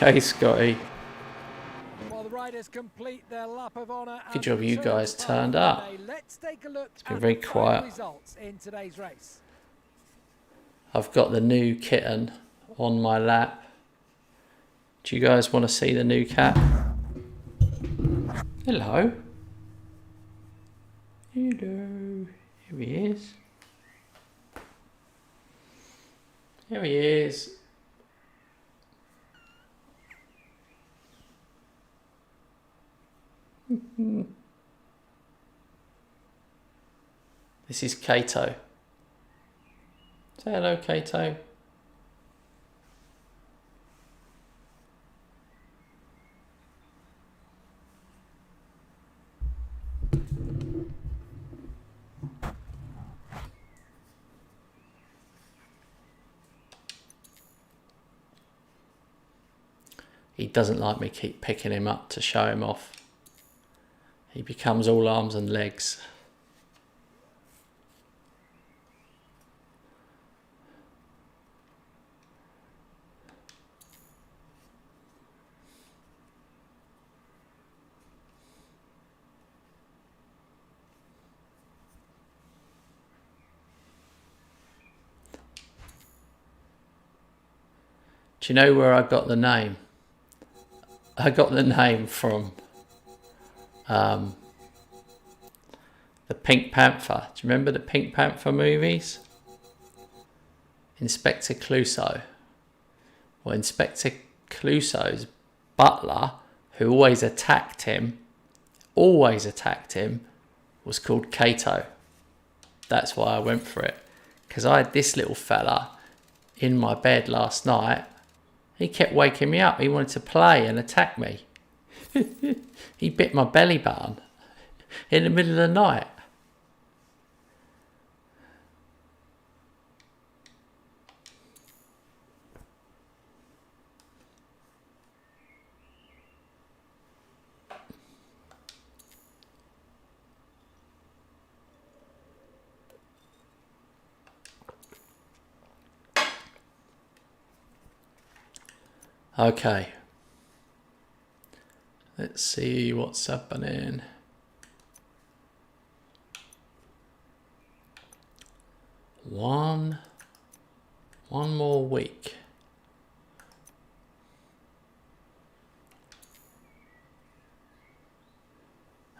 [SPEAKER 1] Hey, Scotty.
[SPEAKER 2] While the riders complete their lap of honor,
[SPEAKER 1] Good job you guys turned up.
[SPEAKER 2] Let's take a look
[SPEAKER 1] It's been
[SPEAKER 2] at
[SPEAKER 1] very
[SPEAKER 2] the final
[SPEAKER 1] quiet.
[SPEAKER 2] results in today's race.
[SPEAKER 1] I've got the new Kitten on my lap. Do you guys want to see the new cat? Hello. Hello. Here he is. Here he is. This is Kato. Say hello, Kato. He doesn't like me keep picking him up to show him off. He becomes all arms and legs. Do you know where I got the name? I got the name from the Pink Panther. Do you remember the Pink Panther movies? Inspector Clouseau. Well, Inspector Clouseau's butler, who always attacked him, was called Kato. That's why I went for it. Because I had this little fella in my bed last night. He kept waking me up. He wanted to play and attack me. He bit my belly button in the middle of the night. Okay. Let's see what's happening. One more week.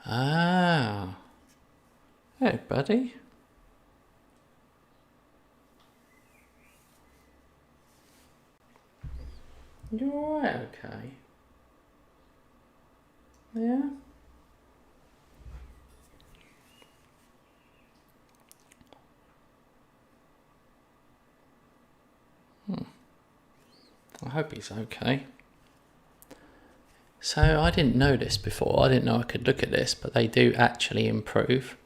[SPEAKER 1] Ah. Hey, buddy. You alright? Okay. Yeah? I hope he's okay. So I didn't know this before. I didn't know I could look at this, but they do actually improve.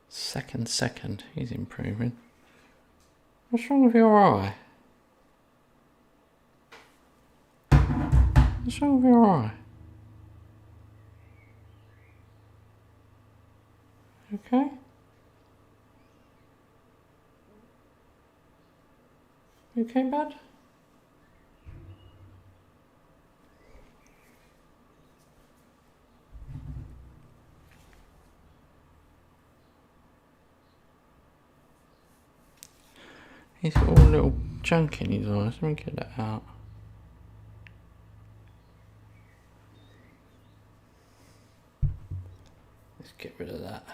[SPEAKER 1] Second, he's improving. What's wrong with your eye? What's wrong with your eye? Okay. You okay, bud? He's got all a little junk in his eyes. Let me get that out. Let's get rid of that.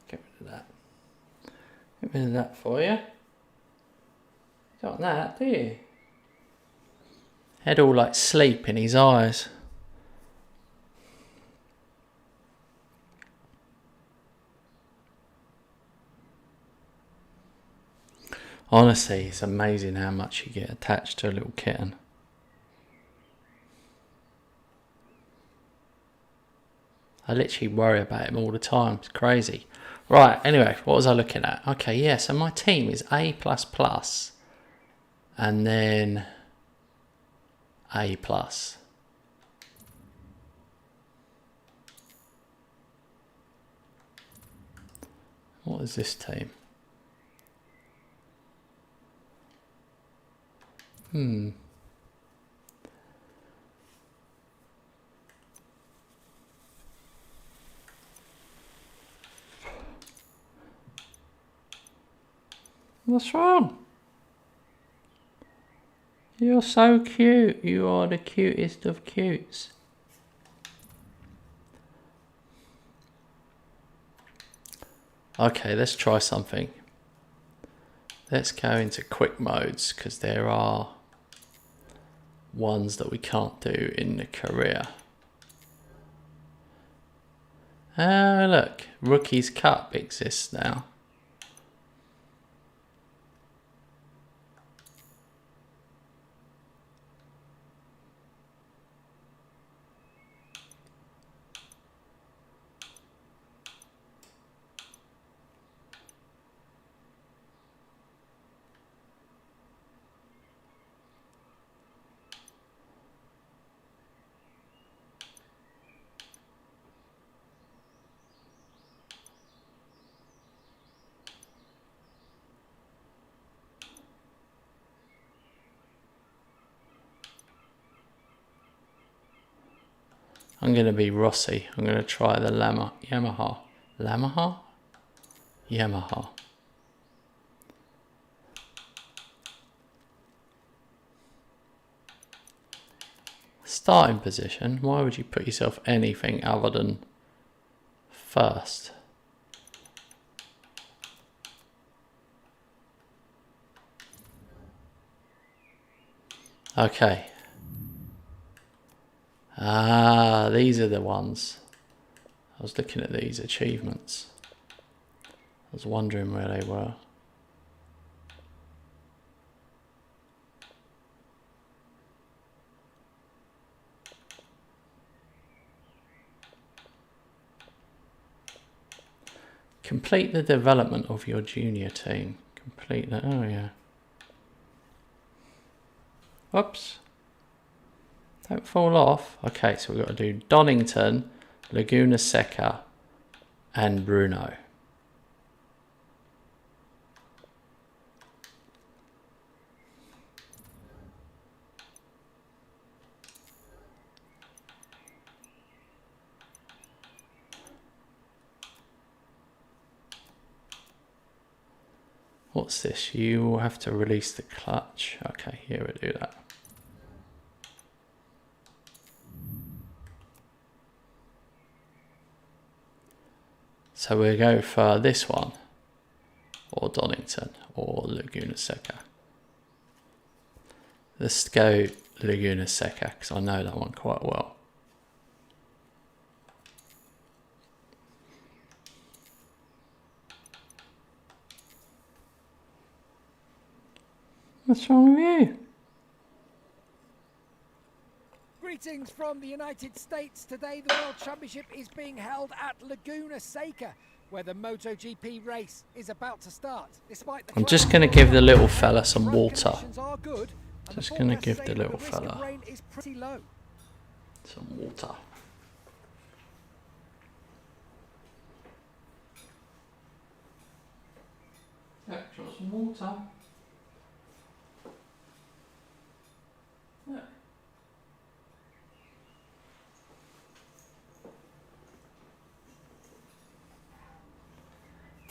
[SPEAKER 1] Get rid of that. Get rid of that for you. You got that, do you? Had all like sleep in his eyes. Honestly, it's amazing how much you get attached to a little kitten. I literally worry about him all the time. It's crazy. Right, anyway, what was I looking at? Okay, yeah, so my team is A++. And then A+. What is this team? What's wrong? You're so cute. You are the cutest of cutes. Okay, let's try something. Let's go into quick modes because there are ones that we can't do in the career. Oh, look, Rookies Cup exists now. I'm going to be Rossi. I'm going to try the Yamaha. Yamaha. Starting position. Why would you put yourself anything other than first? Okay. Ah, these are the ones. I was looking at these achievements. I was wondering where they were. Complete the development of your junior team. Complete that. Oh, yeah. Whoops. Don't fall off. Okay, so we've got to do Donington, Laguna Seca, and Bruno. What's this? You will have to release the clutch. Okay, here we do that. So we'll go for this one. or Donington or Laguna Seca. Let's go Laguna Seca because I know that one quite well. What's wrong with you?
[SPEAKER 2] Greetings from the United States. Today the World Championship is being held at Laguna Seca, where the MotoGP race is about to start. Despite the
[SPEAKER 1] I'm just going to give the little fella some water.
[SPEAKER 2] Good,
[SPEAKER 1] Just going to give the little fella
[SPEAKER 2] low.
[SPEAKER 1] some water. Yeah, do you want some water? Yeah.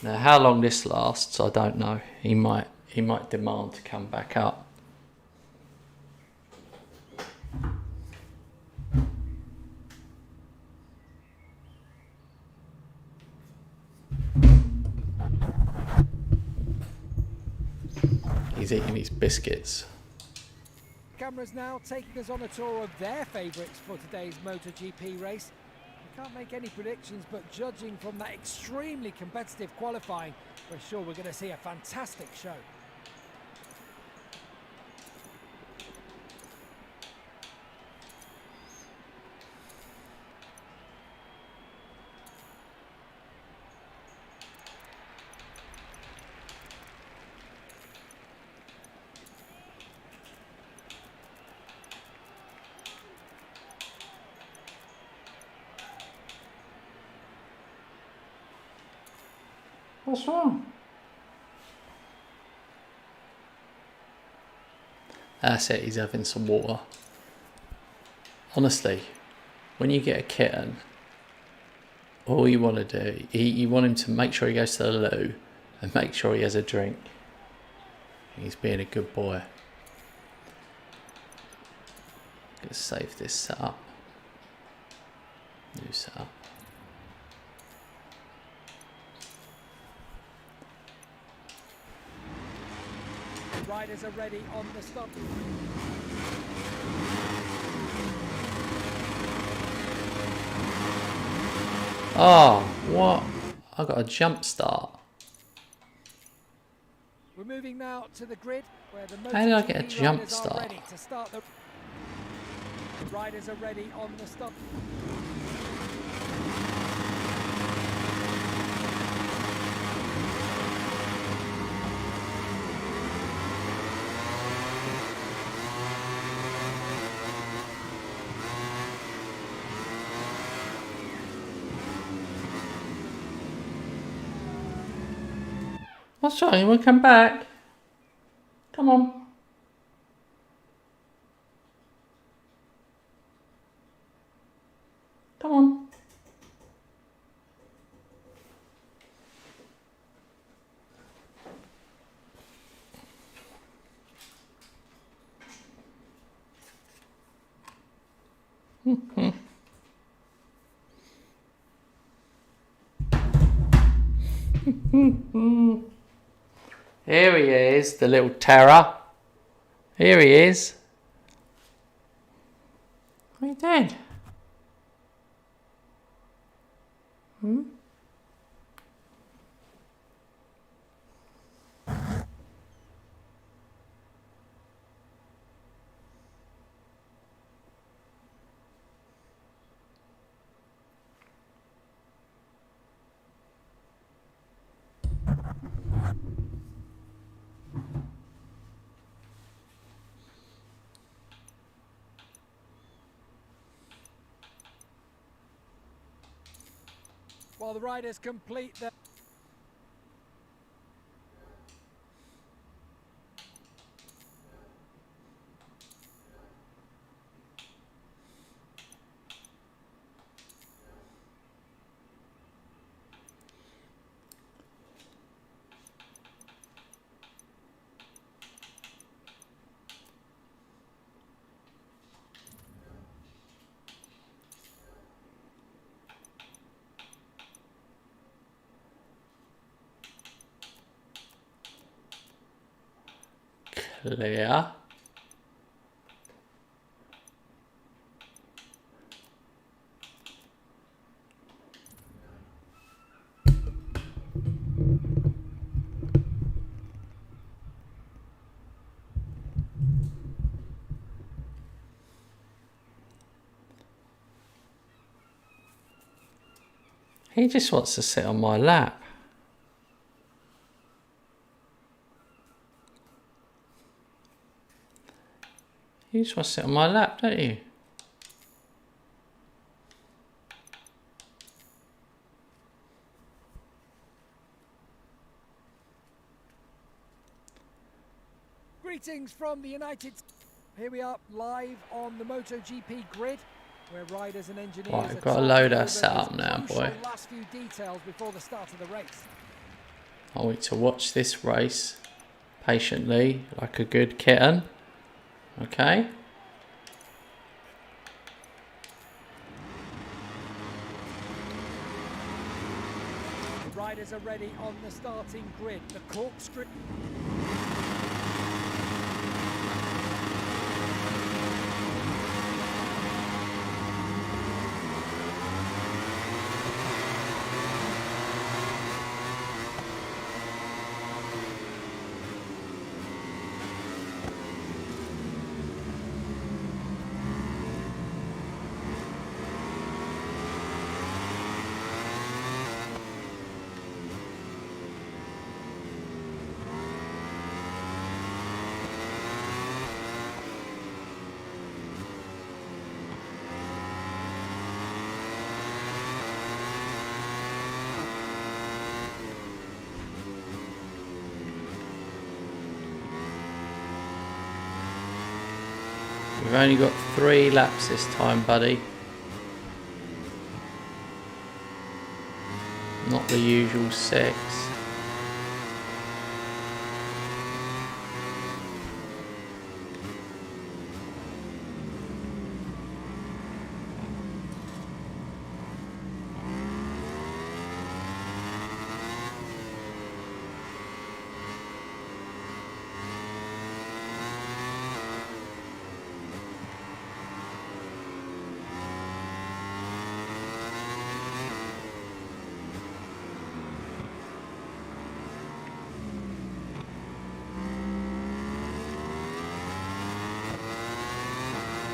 [SPEAKER 1] Now, how long this lasts, I don't know. He might demand to come back up. He's eating his biscuits.
[SPEAKER 2] Cameras now taking us on a tour of their favourites for today's MotoGP race. We can't make any predictions, but judging from that extremely competitive qualifying, we're sure we're going to see a fantastic show.
[SPEAKER 1] What's wrong? That's it, he's having some water. Honestly, when you get a kitten, all you want to do, you want him to make sure he goes to the loo and make sure he has a drink. He's being a good boy. Let's save this setup. New setup.
[SPEAKER 2] Riders are ready on the stop.
[SPEAKER 1] Oh, what? I got a jump start.
[SPEAKER 2] We're moving now to the grid where the
[SPEAKER 1] How did I get a
[SPEAKER 2] MotoGP
[SPEAKER 1] jump
[SPEAKER 2] riders are
[SPEAKER 1] start?
[SPEAKER 2] ready to start the riders are ready on the stop.
[SPEAKER 1] What's wrong? You want to come back? Come on. Come on. Here he is, the little terror. Here he is. What are you doing?
[SPEAKER 2] While the riders complete their
[SPEAKER 1] Clear. He just wants to sit on my lap. You just want to sit on my lap, don't you?
[SPEAKER 2] Greetings from the United States. Here we are live on the MotoGP grid, where riders and engineers
[SPEAKER 1] Right, I've
[SPEAKER 2] are
[SPEAKER 1] got to
[SPEAKER 2] talking
[SPEAKER 1] load
[SPEAKER 2] over
[SPEAKER 1] our setup
[SPEAKER 2] those
[SPEAKER 1] now,
[SPEAKER 2] crucial
[SPEAKER 1] boy.
[SPEAKER 2] last few details before the start of the race.
[SPEAKER 1] I want to watch this race patiently, like a good kitten. Okay.
[SPEAKER 2] The riders are ready on the starting grid. The corkscrew.
[SPEAKER 1] We've only got 3 laps this time, buddy. Not the usual 6.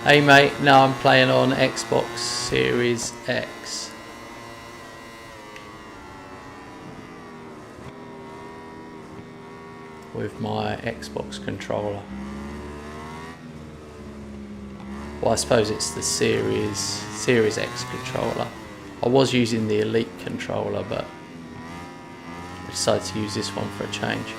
[SPEAKER 1] Hey mate, now I'm playing on Xbox Series X. With my Xbox controller. Well, I suppose it's the Series X controller. I was using the Elite controller, but I decided to use this one for a change.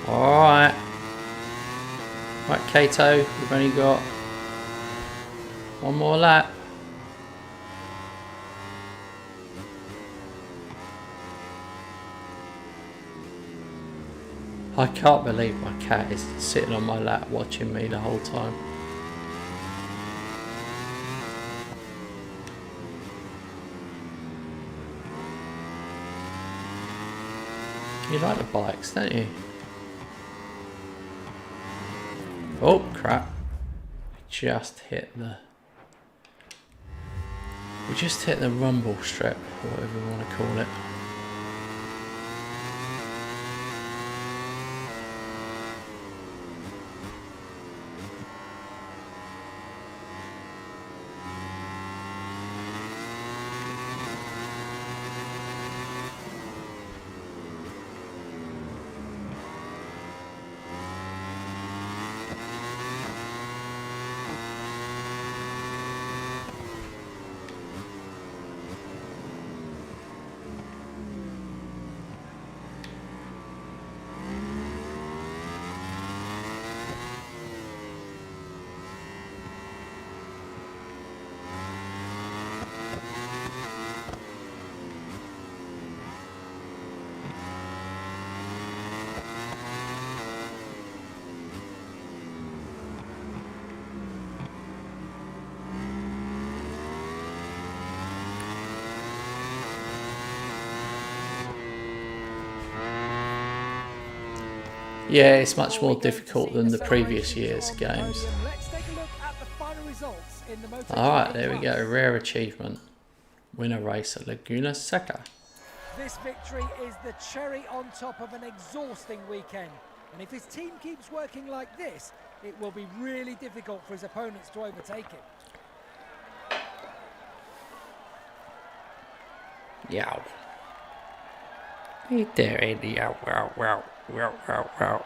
[SPEAKER 1] Alright. Right, Kato, we've only got 1 more lap. I can't believe my cat is sitting on my lap watching me the whole time. You like the bikes, don't you? Oh crap. We just hit the rumble strip, or whatever you want to call it. Yeah, it's much
[SPEAKER 2] Before
[SPEAKER 1] more
[SPEAKER 2] we go to
[SPEAKER 1] difficult
[SPEAKER 2] see
[SPEAKER 1] than the previous
[SPEAKER 2] celebrations
[SPEAKER 1] year's
[SPEAKER 2] on the
[SPEAKER 1] games.
[SPEAKER 2] podium, let's take a look at the final results in the MotoGP
[SPEAKER 1] Alright, there we go.
[SPEAKER 2] class.
[SPEAKER 1] Rare achievement. Win a race at Laguna Seca.
[SPEAKER 2] This victory is the cherry on top of an exhausting weekend. And if his team keeps working like this, it will be really difficult for his opponents to overtake him.
[SPEAKER 1] Yow. Hey there, Andy. Yow, wow, wow, wow, wow, wow.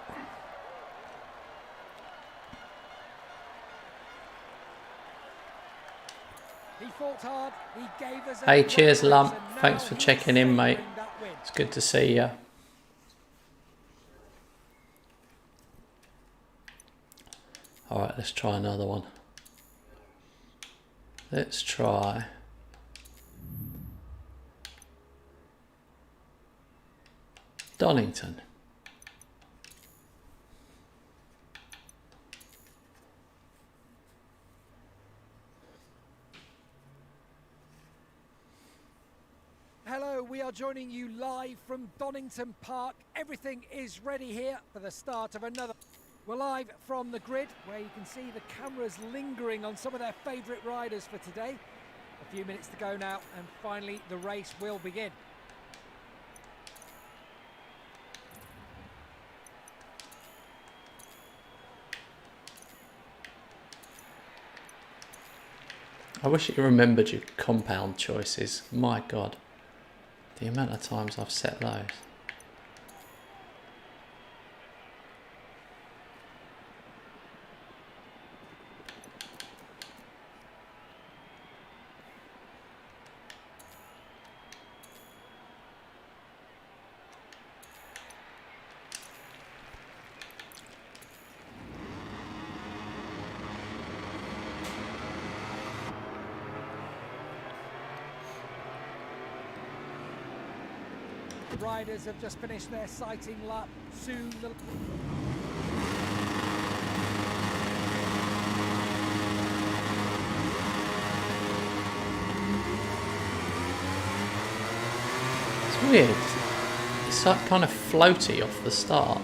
[SPEAKER 2] He fought hard, he gave us a
[SPEAKER 1] Hey,
[SPEAKER 2] great
[SPEAKER 1] cheers,
[SPEAKER 2] race,
[SPEAKER 1] Lump.
[SPEAKER 2] and now
[SPEAKER 1] Thanks for
[SPEAKER 2] he's
[SPEAKER 1] checking in, mate.
[SPEAKER 2] savouring that win.
[SPEAKER 1] It's good to see you. Alright, let's try another one. Let's try Donington.
[SPEAKER 2] Hello, we are joining you live from Donington Park. Everything is ready here for the start of another. We're live from the grid where you can see the cameras lingering on some of their favourite riders for today. A few minutes to go now and finally the race will begin.
[SPEAKER 1] I wish you remembered your compound choices. My God, the amount of times I've set those.
[SPEAKER 2] The riders have just finished their sighting lap. Soon the...
[SPEAKER 1] It's weird. It's like kind of floaty off the start.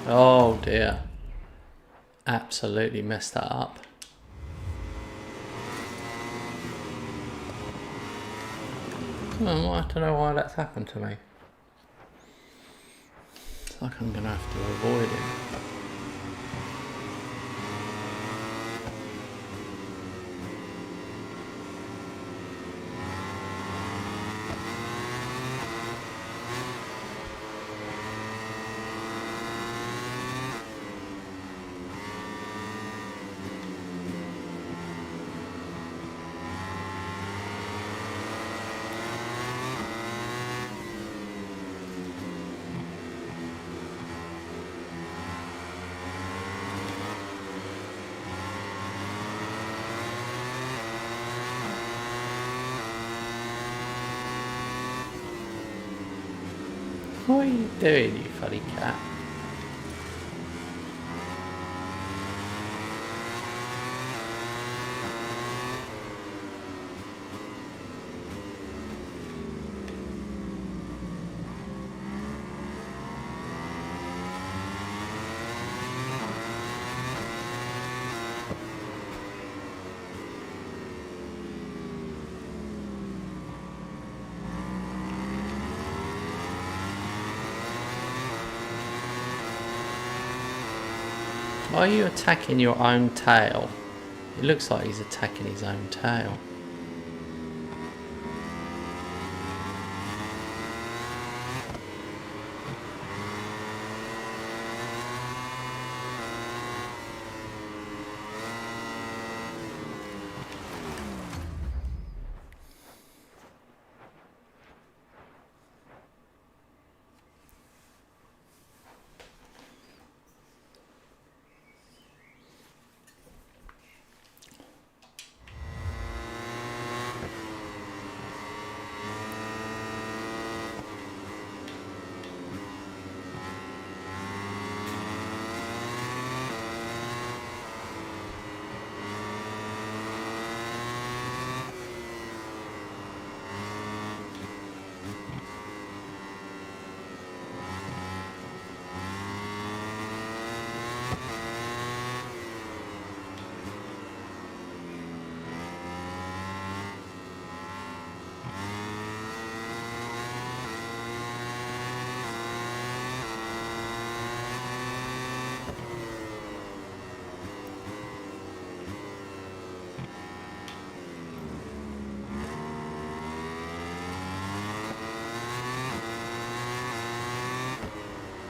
[SPEAKER 1] Oh dear. Absolutely messed that up. I don't know why that's happened to me. It's like I'm going to have to avoid it. What are you doing, you funny cat? Why are you attacking your own tail? It looks like he's attacking his own tail.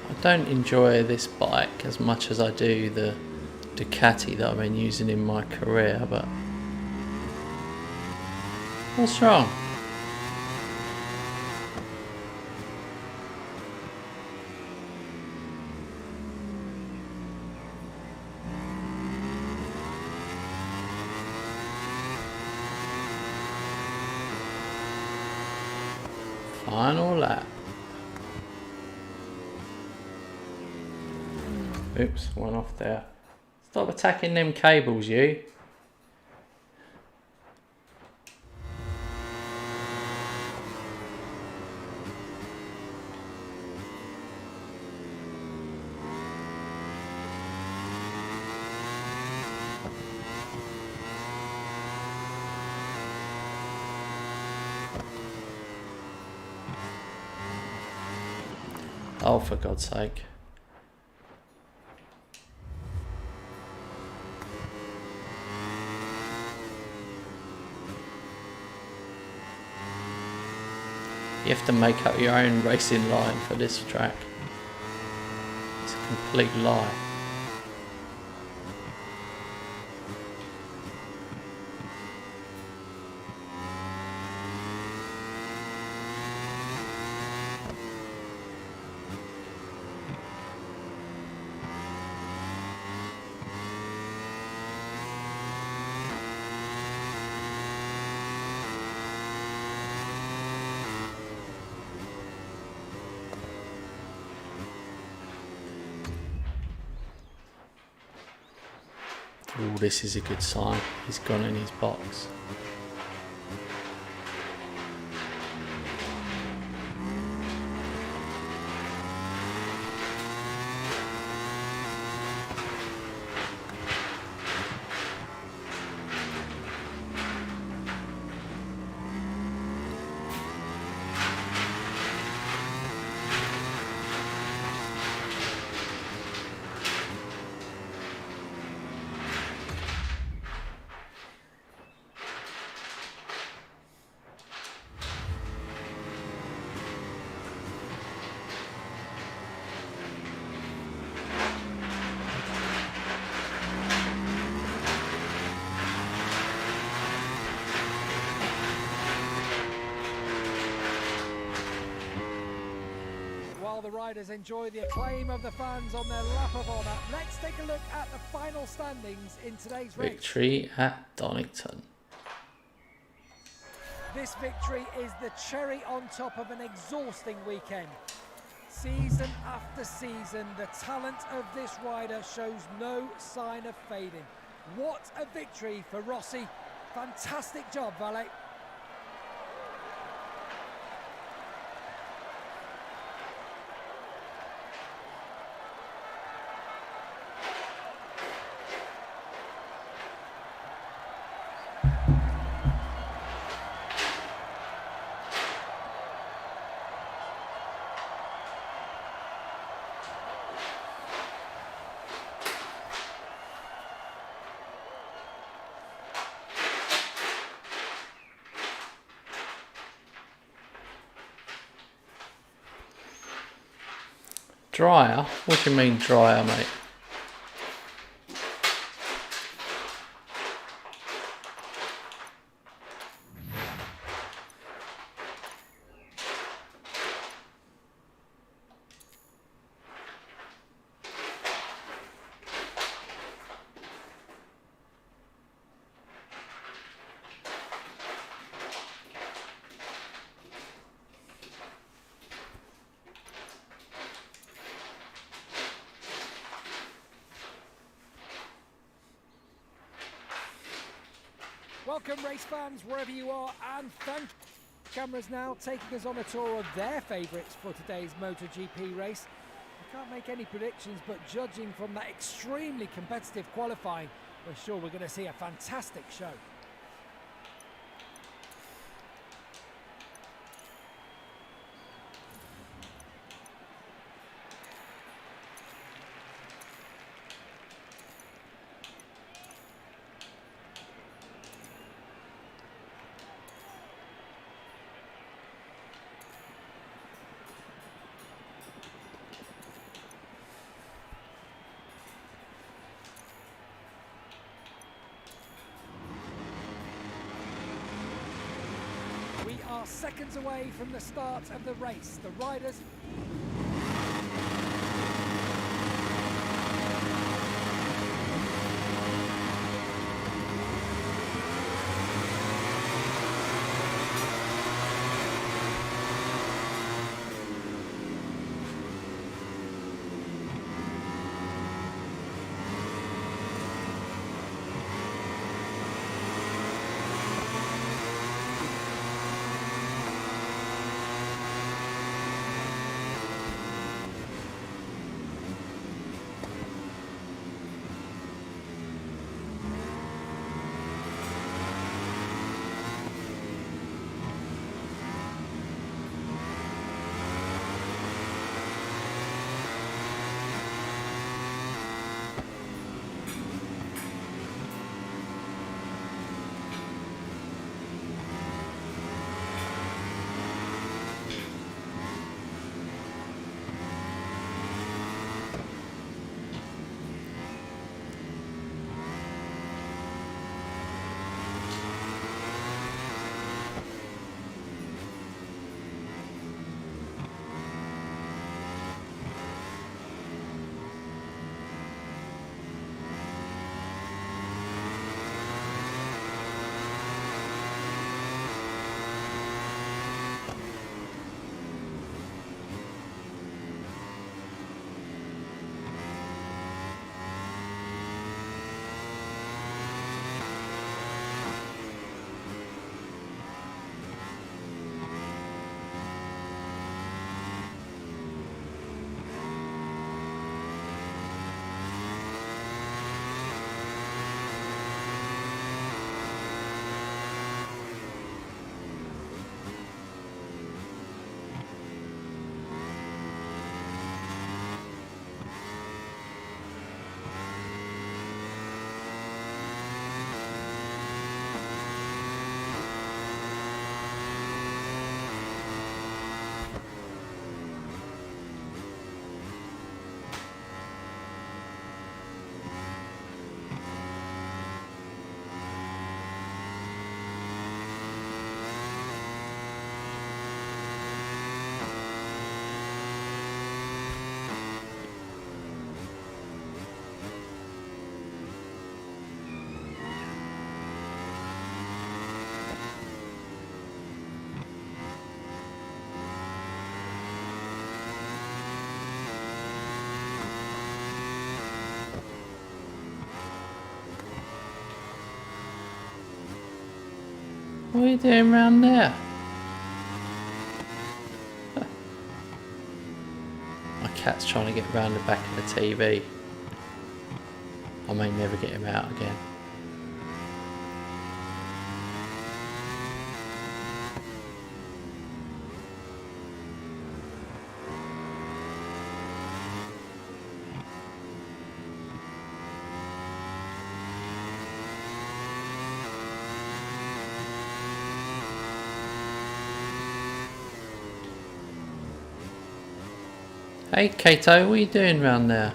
[SPEAKER 1] I don't enjoy this bike as much as I do the Ducati that I've been using in my career, but what's wrong? Final lap. Oops, one off there. Stop attacking them cables, you. Oh, for God's sake. You have to make up your own racing line for this track. It's a complete lie. Oh, this is a good sign. He's gone in his box.
[SPEAKER 2] While the riders enjoy the acclaim of the fans on their lap of honour, let's take a look at the final standings in today's race.
[SPEAKER 1] Victory at Donington.
[SPEAKER 2] This victory is the cherry on top of an exhausting weekend. Season after season, the talent of this rider shows no sign of fading. What a victory for Rossi. Fantastic job, Valet.
[SPEAKER 1] Drier? What do you mean drier, mate?
[SPEAKER 2] Welcome race fans wherever you are, and thank you. Cameras now taking us on a tour of their favourites for today's MotoGP race. I can't make any predictions, but judging from that extremely competitive qualifying, we're sure we're going to see a fantastic show. seconds away from the start of the race. The riders...
[SPEAKER 1] What are you doing round there? My cat's trying to get round the back of the TV. I may never get him out again. Hey Kato, what are you doing round there?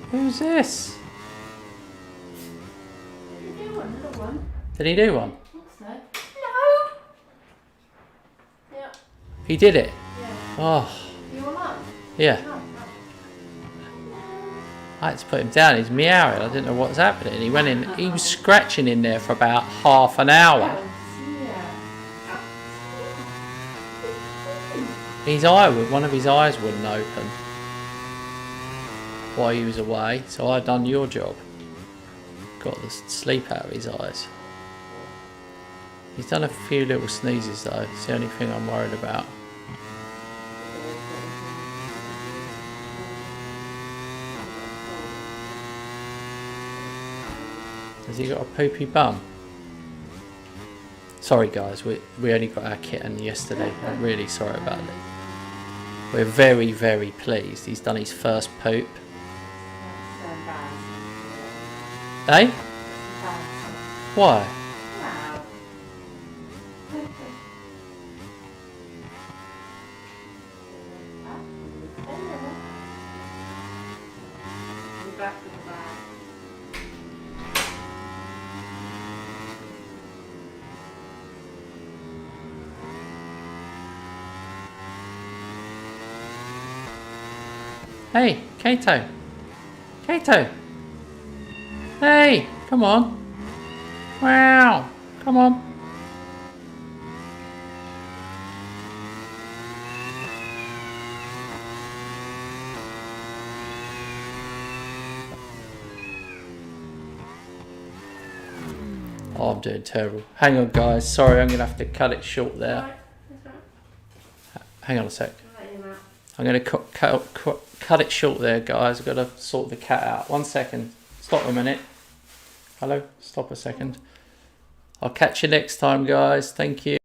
[SPEAKER 1] Who's this? Did he do one?
[SPEAKER 3] So. No! Yeah.
[SPEAKER 1] He did it?
[SPEAKER 3] Yeah.
[SPEAKER 1] Oh.
[SPEAKER 3] You want mum?
[SPEAKER 1] Yeah.
[SPEAKER 3] No.
[SPEAKER 1] I had to put him down, he's meowing, I didn't know what was happening. He went in, he was scratching in there for about half an hour. His eye, one of his eyes wouldn't open while he was away, so I done your job. Got the sleep out of his eyes. He's done a few little sneezes though, it's the only thing I'm worried about. Has he got a poopy bum? Sorry guys, we only got our kitten yesterday. I'm really sorry about it. We're very, very pleased. He's done his first poop. Eh?
[SPEAKER 3] Wow.
[SPEAKER 1] Why?
[SPEAKER 3] Wow. We're back to the bag.
[SPEAKER 1] Hey, Kato. Kato. Hey, come on. Wow. Come on. Oh, I'm doing terrible. Hang on, guys. Sorry, I'm going to have to cut it short there.
[SPEAKER 3] Alright, that's right.
[SPEAKER 1] Hang on a sec.
[SPEAKER 3] I'll let you know.
[SPEAKER 1] I'm going to cut it short there, guys. I've got to sort the cat out. 1 second. Stop a minute. Hello? Stop a second. I'll catch you next time, guys. Thank you.